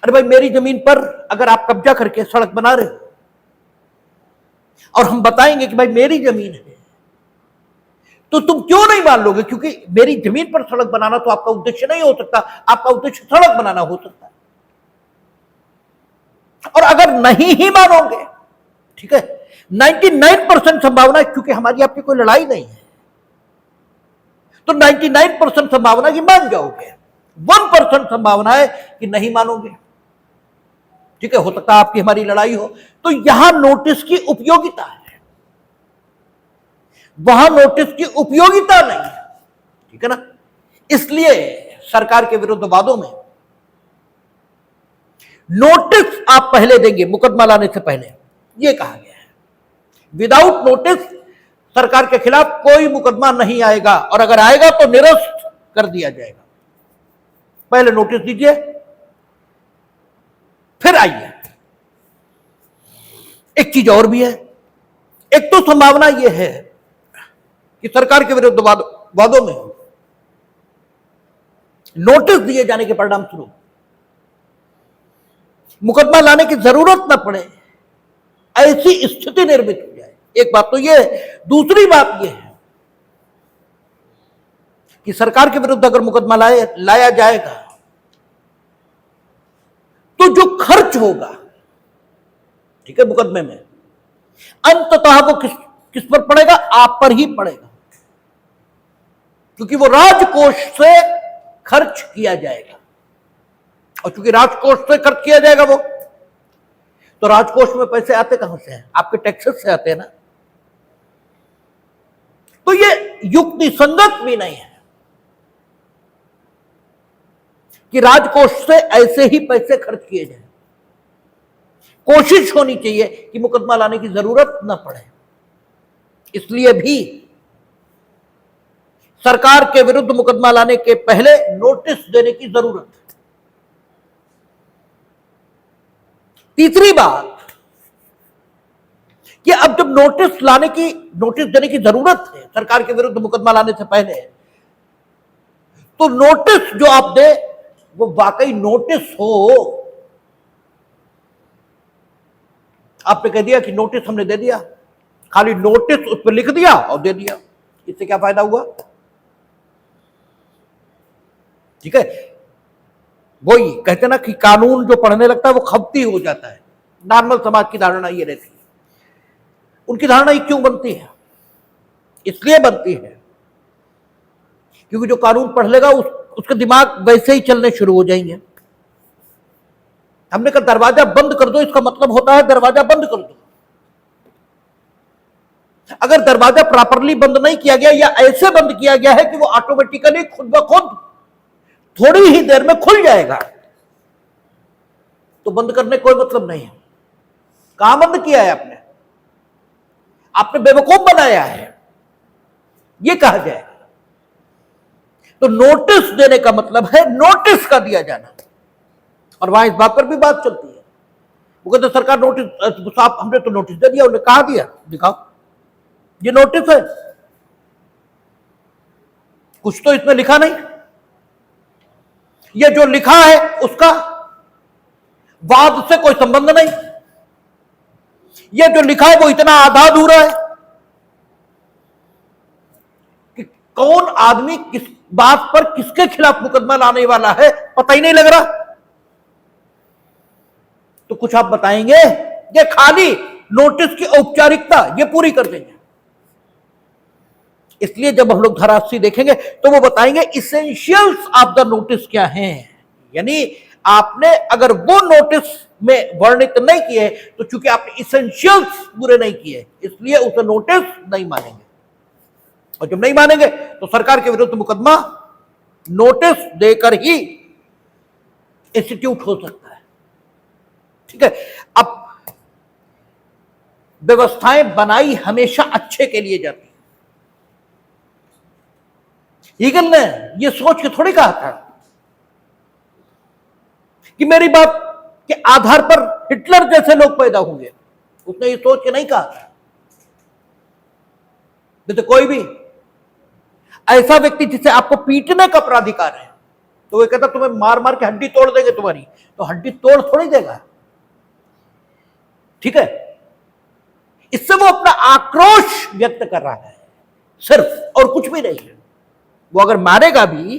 अरे भाई, मेरी जमीन पर अगर आप कब्जा करके सड़क बना रहे हो और हम बताएंगे कि भाई मेरी जमीन है, तो तुम क्यों नहीं मान लोगे? क्योंकि मेरी जमीन पर सड़क बनाना तो आपका उद्देश्य नहीं हो सकता, आपका उद्देश्य सड़क बनाना हो सकता है। और अगर नहीं ही मानोगे, ठीक है, 99% संभावना है, क्योंकि हमारी आपकी कोई लड़ाई नहीं है, तो 99% संभावना कि मान जाओगे, 1% संभावना है कि नहीं मानोगे, ठीक है, हो सकता है आपकी हमारी लड़ाई हो। तो यहां नोटिस की उपयोगिता है, वहां नोटिस की उपयोगिता नहीं है, ठीक है ना। इसलिए सरकार के विरुद्ध वादों में नोटिस आप पहले देंगे मुकदमा लाने से पहले, यह कहा गया है। विदाउट नोटिस सरकार के खिलाफ कोई मुकदमा नहीं आएगा, और अगर आएगा तो निरस्त कर दिया जाएगा। पहले नोटिस दीजिए फिर आइए। एक चीज और भी है, एक तो संभावना यह है कि सरकार के विरुद्ध वादों में नोटिस दिए जाने के परिणाम स्वरूप मुकदमा लाने की जरूरत न पड़े, ऐसी स्थिति निर्मित हो जाए। एक बात तो यह है। दूसरी बात यह है कि सरकार के विरुद्ध अगर मुकदमा लाया जाएगा तो जो खर्च होगा, ठीक है, मुकदमे में, अंततः वो किस पर पड़ेगा? आप पर ही पड़ेगा, क्योंकि वो राजकोष से खर्च किया जाएगा। और क्योंकि राजकोष से खर्च किया जाएगा वो, तो राजकोष में पैसे आते कहां से हैं? आपके टैक्सेस से आते हैं ना। तो ये युक्ति संगत भी नहीं है कि राजकोष से ऐसे ही पैसे खर्च किए जाए। कोशिश होनी चाहिए कि मुकदमा लाने की जरूरत न पड़े। इसलिए भी सरकार के विरुद्ध मुकदमा लाने के पहले नोटिस देने की जरूरत है। तीसरी बात कि अब जब नोटिस देने की जरूरत है सरकार के विरुद्ध मुकदमा लाने से पहले, तो नोटिस जो आप दे वो वाकई नोटिस हो। आपने कह दिया कि नोटिस हमने दे दिया, खाली नोटिस उस पर लिख दिया और दे दिया, इससे क्या फायदा हुआ? ठीक है, वही कहते ना कि कानून जो पढ़ने लगता है वो खपती हो जाता है। नॉर्मल समाज की धारणा ये रहती है। उनकी धारणा ये क्यों बनती है? इसलिए बनती है क्योंकि जो कानून पढ़ लेगा उसके दिमाग वैसे ही चलने शुरू हो जाएंगे। हमने कहा दरवाजा बंद कर दो, इसका मतलब होता है दरवाजा बंद कर दो। अगर दरवाजा प्रॉपरली बंद नहीं किया गया या ऐसे बंद किया गया है कि वो ऑटोमेटिकली खुद ब खुद थोड़ी ही देर में खुल जाएगा, तो बंद करने कोई मतलब नहीं है। कहां बंद किया है आपने? आपने बेवकूफ बनाया है, यह कहा जाएगा। तो नोटिस देने का मतलब है नोटिस का दिया जाना। और वहां इस बात पर भी बात चलती है, वो कहते सरकार नोटिस, साहब हमने तो नोटिस दे दिया। उन्हें कहा दिया, दिखाओ, ये नोटिस है, कुछ तो इसमें लिखा नहीं। ये जो लिखा है उसका वाद से कोई संबंध नहीं। ये जो लिखा है वो इतना आधा अधूरा है कि कौन आदमी किस बात पर किसके खिलाफ मुकदमा लाने वाला है पता ही नहीं लग रहा। तो कुछ आप बताएंगे? ये खाली नोटिस की औपचारिकता ये पूरी कर देंगे। इसलिए जब हम लोग धारा 80 देखेंगे तो वो बताएंगे इसेंशियल्स ऑफ द नोटिस क्या हैं। यानी आपने अगर वो नोटिस में वर्णित नहीं किए तो चूंकि आपने इसेंशियल्स पूरे नहीं किए इसलिए उसे नोटिस नहीं मानेंगे। और जब नहीं मानेंगे तो सरकार के विरुद्ध मुकदमा नोटिस देकर ही इंस्टीट्यूट हो सकता है। ठीक है। अब व्यवस्थाएं बनाई हमेशा अच्छे के लिए जाती। हीगल ने यह सोच के थोड़ी कहा था कि मेरी बात के आधार पर हिटलर जैसे लोग पैदा होंगे। उसने ये सोच के नहीं कहा था। तो कोई भी ऐसा व्यक्ति जिसे आपको पीटने का प्राधिकार है तो वो कहता तुम्हें मार मार के हड्डी तोड़ देंगे तुम्हारी, तो हड्डी तोड़ थोड़ी देगा। ठीक है। इससे वो अपना आक्रोश व्यक्त कर रहा है सिर्फ, और कुछ भी नहीं है। वो अगर मारेगा भी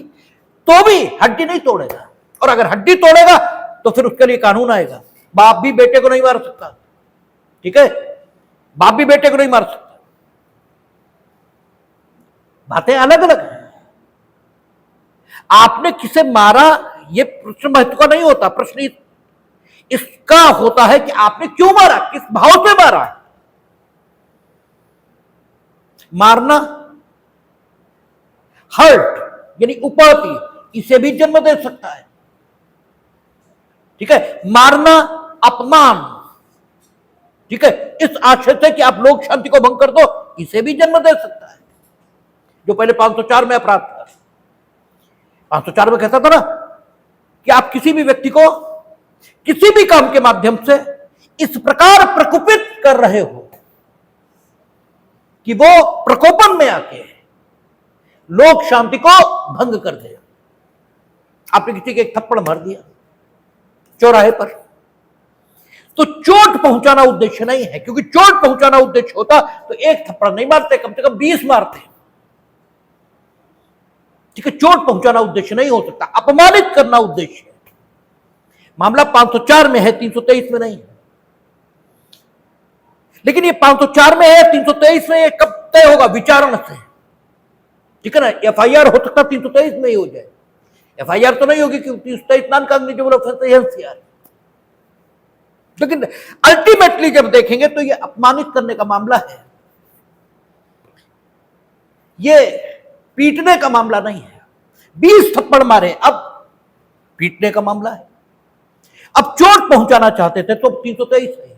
तो भी हड्डी नहीं तोड़ेगा, और अगर हड्डी तोड़ेगा तो फिर उसके लिए कानून आएगा। बाप भी बेटे को नहीं मार सकता। ठीक है। बाप भी बेटे को नहीं मार सकता। बातें अलग अलग हैं। आपने किसे मारा यह प्रश्न महत्व का नहीं होता। प्रश्न इसका होता है कि आपने क्यों मारा, किस भाव से मारा। मारना हर्ट यानी उपहति, इसे भी जन्म दे सकता है। ठीक है। मारना अपमान, ठीक है, इस आशय से कि आप लोक शांति को भंग कर दो, इसे भी जन्म दे सकता है। जो पहले 504 में अपराध था। 504 में कहता था ना कि आप किसी भी व्यक्ति को किसी भी काम के माध्यम से इस प्रकार प्रकोपित कर रहे हो कि वो प्रकोपन में आके लोक शांति को भंग कर दे। आपने किसी के एक थप्पड़ मार दिया चौराहे पर, तो चोट पहुंचाना उद्देश्य नहीं है, क्योंकि चोट पहुंचाना उद्देश्य होता तो एक थप्पड़ नहीं मारते, कम से कम 20 मारते। ठीक है। चोट पहुंचाना उद्देश्य नहीं हो सकता, अपमानित करना उद्देश्य है। मामला 504 में है, 323 में नहीं है। लेकिन ये 504 में है, 323 में कब तय होगा? विचारण से। ठीक है ना। एफआईआर हो सकता 323 में ही हो जाए। एफआईआर तो नहीं होगी क्योंकि 323 नॉन कॉग्निजेबल ऑफेंस है एनसीआर। लेकिन अल्टीमेटली जब देखेंगे तो ये अपमानित करने का मामला है, ये पीटने का मामला नहीं है। 20 थप्पड़ मारे, अब पीटने का मामला है। अब चोट पहुंचाना चाहते थे तो 323 है।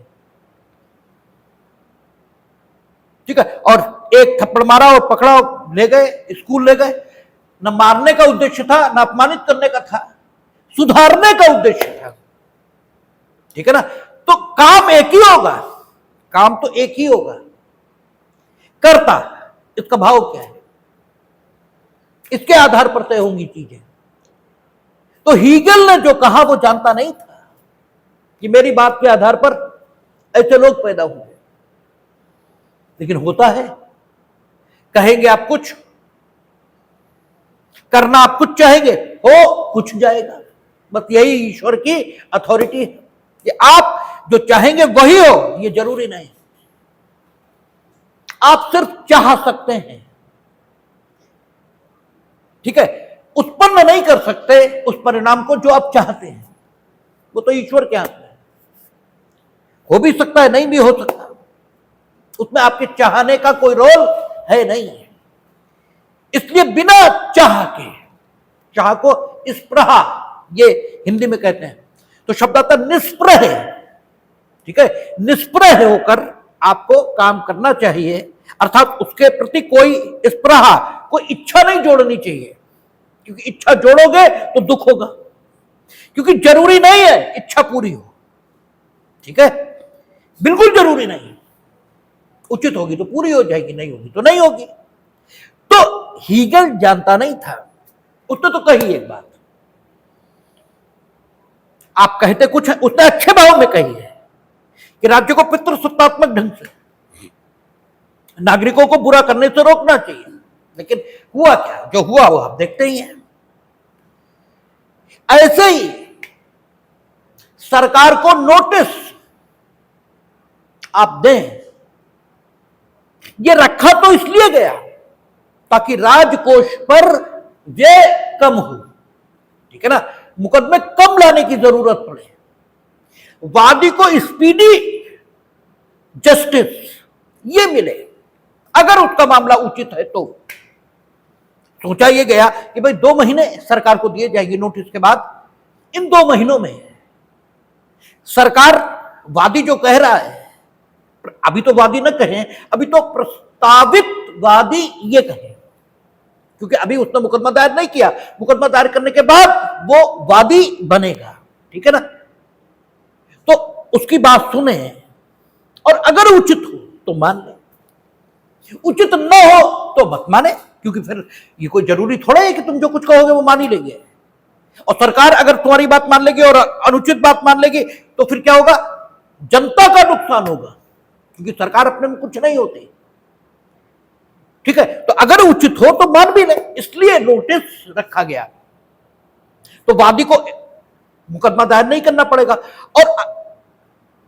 ठीक है। और एक थप्पड़ मारा और पकड़ा, ले गए, स्कूल ले गए। न मारने का उद्देश्य था, न अपमानित करने का था, सुधारने का उद्देश्य था। ठीक है ना। तो काम एक ही होगा, काम तो एक ही होगा। करता इसका भाव क्या है, इसके आधार पर तय होंगी चीजें। तो हीगल ने जो कहा वो जानता नहीं था कि मेरी बात के आधार पर ऐसे लोग पैदा होंगे। लेकिन होता है। कहेंगे आप कुछ, करना आप कुछ चाहेंगे, हो कुछ जाएगा। बस यही ईश्वर की अथॉरिटी है कि आप जो चाहेंगे वही हो, ये जरूरी नहीं। आप सिर्फ चाह सकते हैं। ठीक है। उत्पन्न नहीं कर सकते उस परिणाम को जो आप चाहते हैं, वो तो ईश्वर के हाथ में है। हो भी सकता है, नहीं भी हो सकता। उसमें आपके चाहने का कोई रोल है नहीं। इसलिए बिना चाह के, चाह को स्पृहा ये हिंदी में कहते हैं, तो शब्द आता निष्प्रह है, ठीक है, निष्प्रह होकर आपको काम करना चाहिए, अर्थात उसके प्रति कोई स्पृहा, कोई इच्छा नहीं जोड़नी चाहिए, क्योंकि इच्छा जोड़ोगे तो दुख होगा, क्योंकि जरूरी नहीं है इच्छा पूरी हो, ठीक है, बिल्कुल जरूरी नहीं, उचित होगी तो पूरी हो जाएगी, नहीं होगी तो नहीं होगी। तो हीगल जानता नहीं था, उसने तो कही एक बात, आप कहते कुछ है, उसने अच्छे भाव में कही है कि राज्य को पितृसत्तात्मक ढंग से नागरिकों को बुरा करने से रोकना चाहिए, लेकिन हुआ क्या, जो हुआ वो आप देखते ही हैं। ऐसे ही सरकार को नोटिस आप दें, ये रखा तो इसलिए गया ताकि राजकोष पर व्यय कम हो, ठीक है ना, मुकदमे कम लाने की जरूरत पड़े, वादी को स्पीडी जस्टिस ये मिले, अगर उसका मामला उचित है तो। सोचा ये गया कि भाई 2 महीने सरकार को दिए जाएंगे नोटिस के बाद, इन 2 महीनों में सरकार वादी जो कह रहा है, अभी तो वादी न कहें, अभी तो प्रस्तावित वादी ये कहे, क्योंकि अभी उसने मुकदमा दायर नहीं किया, मुकदमा दायर करने के बाद वो वादी बनेगा, ठीक है ना, तो उसकी बात सुने और अगर उचित हो तो मान ले, उचित न हो तो मत माने, क्योंकि फिर ये कोई जरूरी थोड़ा है कि तुम जो कुछ कहोगे वो मान ही लेंगे। और सरकार अगर तुम्हारी बात मान लेगी और अनुचित बात मान लेगी तो फिर क्या होगा, जनता का नुकसान होगा, क्योंकि सरकार अपने में कुछ नहीं होती, ठीक है। तो अगर उचित हो तो मान भी ले, इसलिए नोटिस रखा गया, तो वादी को मुकदमा दायर नहीं करना पड़ेगा, और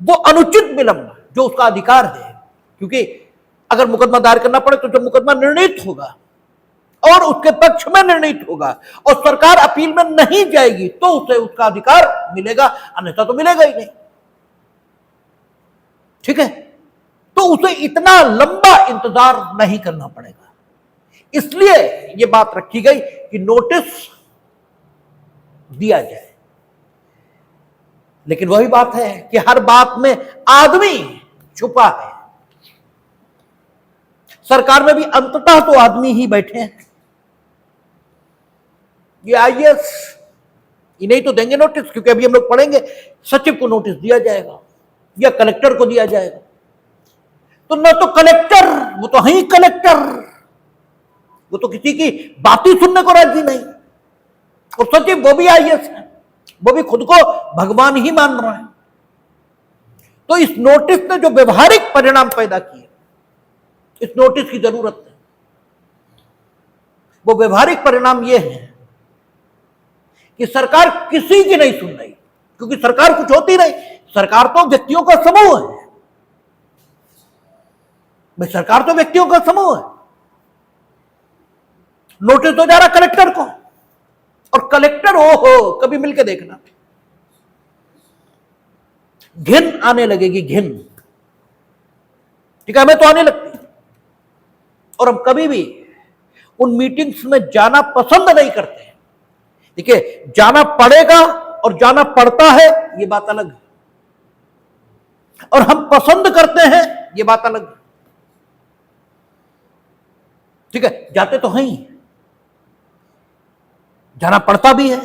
वो अनुचित विलंब जो उसका अधिकार है, क्योंकि अगर मुकदमा दायर करना पड़े तो जब मुकदमा निर्णीत होगा और उसके पक्ष में निर्णीत होगा और सरकार अपील में नहीं जाएगी तो उसे उसका अधिकार मिलेगा, अन्यथा तो मिलेगा ही नहीं, ठीक है। तो उसे इतना लंबा इंतजार नहीं करना पड़ेगा, इसलिए यह बात रखी गई कि नोटिस दिया जाए। लेकिन वही बात है कि हर बात में आदमी छुपा है, सरकार में भी अंततः तो आदमी ही बैठे हैं। ये आईएएस इन्हें तो देंगे नोटिस, क्योंकि अभी हम लोग पढ़ेंगे सचिव को नोटिस दिया जाएगा या कलेक्टर को दिया जाएगा, तो न तो कलेक्टर, वो तो है ही कलेक्टर, वो तो किसी की बात ही सुनने को राजी नहीं, और सचिव वो भी आईएएस है, वो भी खुद को भगवान ही मान रहा है। तो इस नोटिस ने जो व्यवहारिक परिणाम पैदा किए, इस नोटिस की जरूरत है, वो व्यवहारिक परिणाम ये है कि सरकार किसी की नहीं सुन रही, क्योंकि सरकार कुछ होती नहीं, सरकार तो व्यक्तियों का समूह है भाई, सरकार तो व्यक्तियों का समूह है। नोटिस तो जा रहा कलेक्टर को, और कलेक्टर ओहो कभी मिलके देखना, घिन आने लगेगी, घिन, ठीक है, हमें तो आने लगती, और हम कभी भी उन मीटिंग्स में जाना पसंद नहीं करते। देखिए, जाना पड़ेगा और जाना पड़ता है ये बात अलग है, और हम पसंद करते हैं ये बात अलग है, ठीक है। जाते तो हैं ही, जाना पड़ता भी है,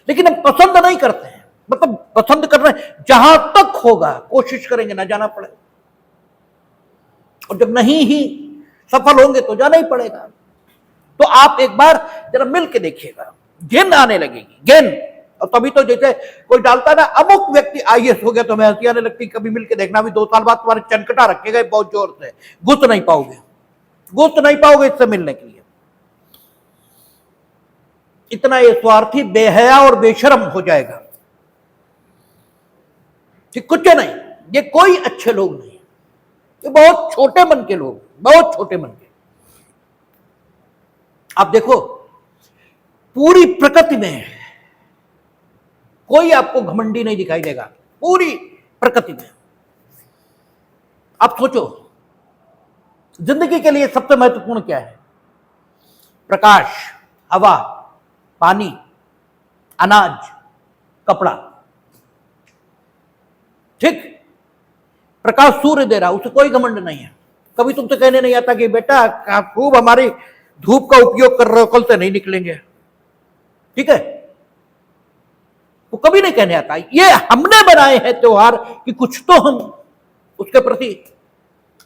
लेकिन हम पसंद नहीं करते हैं, मतलब पसंद कर रहे हैं, जहां तक होगा कोशिश करेंगे ना जाना पड़े, और जब नहीं ही सफल होंगे तो जाना ही पड़ेगा। तो आप एक बार जरा मिल के देखिएगा, घिन आने लगेगी, घिन। और तभी तो जैसे कोई डालता ना, अमुक व्यक्ति आईएएस हो गया तो मैं हंसी आने लगती, कभी मिल के देखना, भी 2 साल बाद तुम्हारे चनकटा रखेगा बहुत जोर से, घुस नहीं पाओगे, घुस नहीं पाओगे इससे मिलने के लिए। इतना ये स्वार्थी, बेहया और बेशरम हो जाएगा, ठीक, कुछ नहीं, ये कोई अच्छे लोग नहीं, ये बहुत छोटे मन के लोग, बहुत छोटे मन के। आप देखो, पूरी प्रकृति में कोई आपको घमंडी नहीं दिखाई देगा, पूरी प्रकृति में अब सोचो, जिंदगी के लिए सबसे महत्वपूर्ण क्या है? प्रकाश, हवा, पानी, अनाज, कपड़ा। ठीक? प्रकाश सूर्य दे रहा, उसे कोई घमंड नहीं है। कभी तुमसे कहने नहीं आता कि बेटा खूब हमारी धूप का उपयोग कर रहे हो, कल से नहीं निकलेंगे। ठीक है? वो कभी नहीं कहने आता। ये हमने बनाए हैं त्योहार कि कुछ तो हम उसके प्रति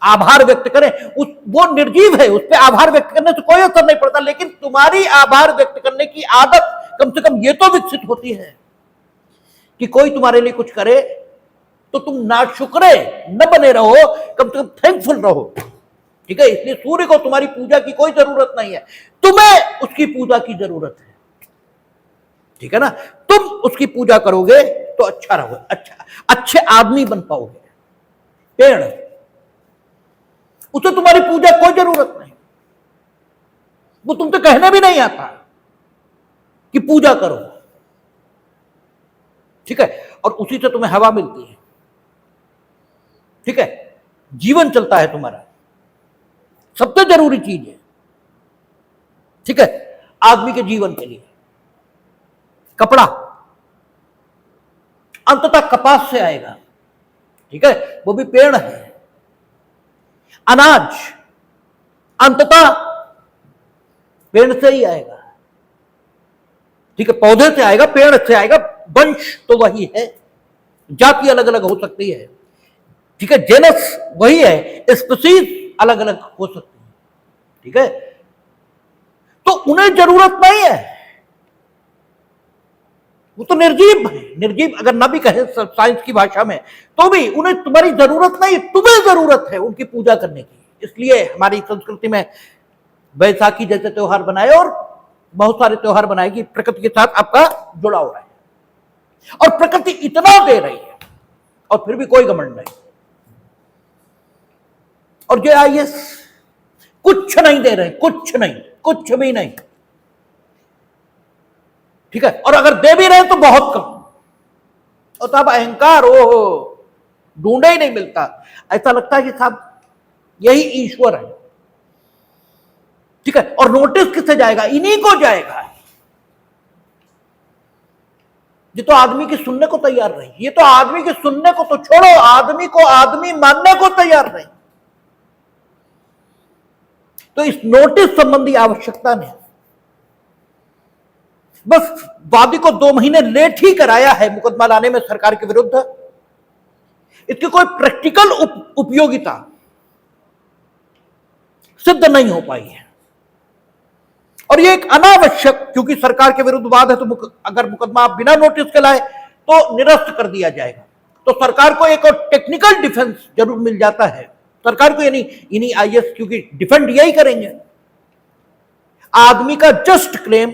आभार व्यक्त करें। वो निर्जीव है, उस पर आभार व्यक्त करने से कोई असर नहीं पड़ता, लेकिन तुम्हारी आभार व्यक्त करने की आदत कम से कम ये तो विकसित होती है कि कोई तुम्हारे लिए कुछ करे तो तुम नाशुक्रे न बने रहो, कम से कम थैंकफुल रहो। ठीक है? इसलिए सूर्य को तुम्हारी पूजा की कोई जरूरत नहीं है, तुम्हें उसकी पूजा की जरूरत है। ठीक है ना? तुम उसकी पूजा करोगे तो अच्छा रहोगे, अच्छे आदमी बन पाओगे। पेड़, उसे तुम्हारी पूजा कोई जरूरत नहीं, वो तुमसे कहने भी नहीं आता कि पूजा करो। ठीक है? और उसी से तुम्हें हवा मिलती है। ठीक है? जीवन चलता है तुम्हारा, सबसे जरूरी चीज है। ठीक है? आदमी के जीवन के लिए कपड़ा अंततः कपास से आएगा। ठीक है? वो भी पेड़ है। अनाज अंततः पेड़ से ही आएगा। ठीक है? पौधे से आएगा, पेड़ से आएगा, वंश तो वही है, जाति अलग अलग हो सकती है। ठीक है? जेनस वही है, स्पीशीज अलग अलग हो सकती है। ठीक है? तो उन्हें जरूरत नहीं है, वो तो निर्जीव है। निर्जीव अगर ना भी कहे साइंस की भाषा में, तो भी उन्हें तुम्हारी जरूरत नहीं, तुम्हें जरूरत है उनकी पूजा करने की। इसलिए हमारी संस्कृति में बैसाखी जैसे त्योहार बनाए और बहुत सारे त्योहार बनाए कि प्रकृति के साथ आपका जुड़ाव रहे। और प्रकृति इतना दे रही है और फिर भी कोई घमंड नहीं। और जो आईएएस कुछ नहीं दे रहे, कुछ नहीं, कुछ भी नहीं। ठीक है? और अगर दे भी रहे तो बहुत कम, और तब अहंकार हो ढूंढे ही नहीं मिलता। ऐसा लगता है कि साहब यही ईश्वर है। ठीक है? और नोटिस किससे जाएगा? इन्हीं को जाएगा। ये तो आदमी की सुनने को तैयार नहीं, ये तो आदमी की सुनने को तो छोड़ो, आदमी को आदमी मानने को तैयार नहीं। तो इस नोटिस संबंधी आवश्यकता नहीं, बस वादी को 2 महीने लेट ही कराया है मुकदमा लाने में सरकार के विरुद्ध। इसकी कोई प्रैक्टिकल उपयोगिता सिद्ध नहीं हो पाई है। और ये एक अनावश्यक, क्योंकि सरकार के विरुद्ध वाद है तो अगर मुकदमा आप बिना नोटिस के लाए तो निरस्त कर दिया जाएगा। तो सरकार को एक और टेक्निकल डिफेंस जरूर मिल जाता है। सरकार को यानी इन्हीं आईएएस, क्योंकि डिफेंड यही करेंगे, आदमी का जस्ट क्लेम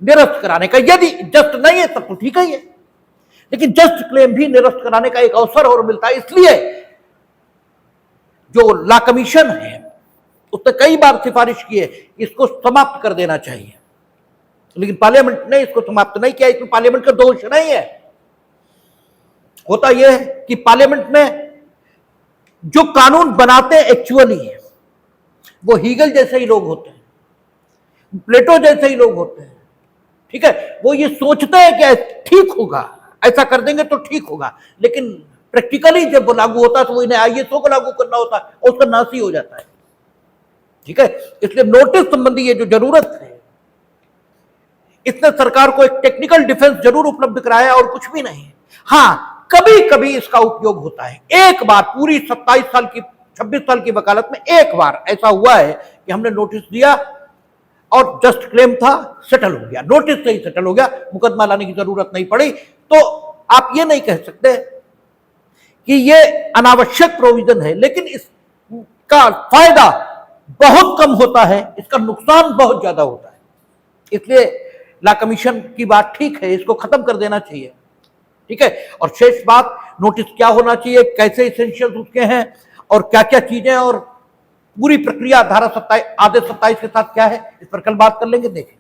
निरस्त कराने का। यदि जस्ट नहीं है तब तो ठीक है, लेकिन जस्ट क्लेम भी निरस्त कराने का एक अवसर और मिलता है। इसलिए जो लॉ कमीशन है उसने कई बार सिफारिश की है इसको समाप्त कर देना चाहिए, लेकिन पार्लियामेंट ने इसको समाप्त नहीं किया। इसमें पार्लियामेंट का दोष नहीं है। होता यह है कि पार्लियामेंट में जो कानून बनाते एक्चुअली है वो हीगल जैसे ही लोग होते हैं, प्लेटो जैसे ही लोग होते हैं। ठीक है? वो ये सोचते हैं कि ठीक होगा, ऐसा कर देंगे तो ठीक होगा, लेकिन प्रैक्टिकली जब वो लागू होता है तो वो इन्हें आईएएसओ को लागू करना होता है और उसका नाश ही हो जाता है। ठीक है? इसलिए नोटिस संबंधी ये जो जरूरत है, इसने सरकार को एक टेक्निकल डिफेंस जरूर उपलब्ध कराया और कुछ भी नहीं। हां, कभी कभी इसका उपयोग होता है। एक बार पूरी 26 साल की वकालत में एक बार ऐसा हुआ है कि हमने नोटिस दिया और जस्ट क्लेम था, सेटल हो गया, नोटिस से ही सेटल हो गया, मुकदमा लाने की जरूरत नहीं पड़ी। तो आप ये नहीं कह सकते कि ये अनावश्यक प्रोविजन है, लेकिन इसका फायदा बहुत कम होता है, इसका नुकसान बहुत ज्यादा होता है। इसलिए लॉ कमीशन की बात ठीक है, इसको खत्म कर देना चाहिए। ठीक है? और शेष बात नोटिस क्या होना चाहिए, कैसे इसेंशियल उसके हैं और क्या क्या चीजें और पूरी प्रक्रिया धारा 27 आदेश 27 के साथ क्या है, इस पर कल बात कर लेंगे। देखें।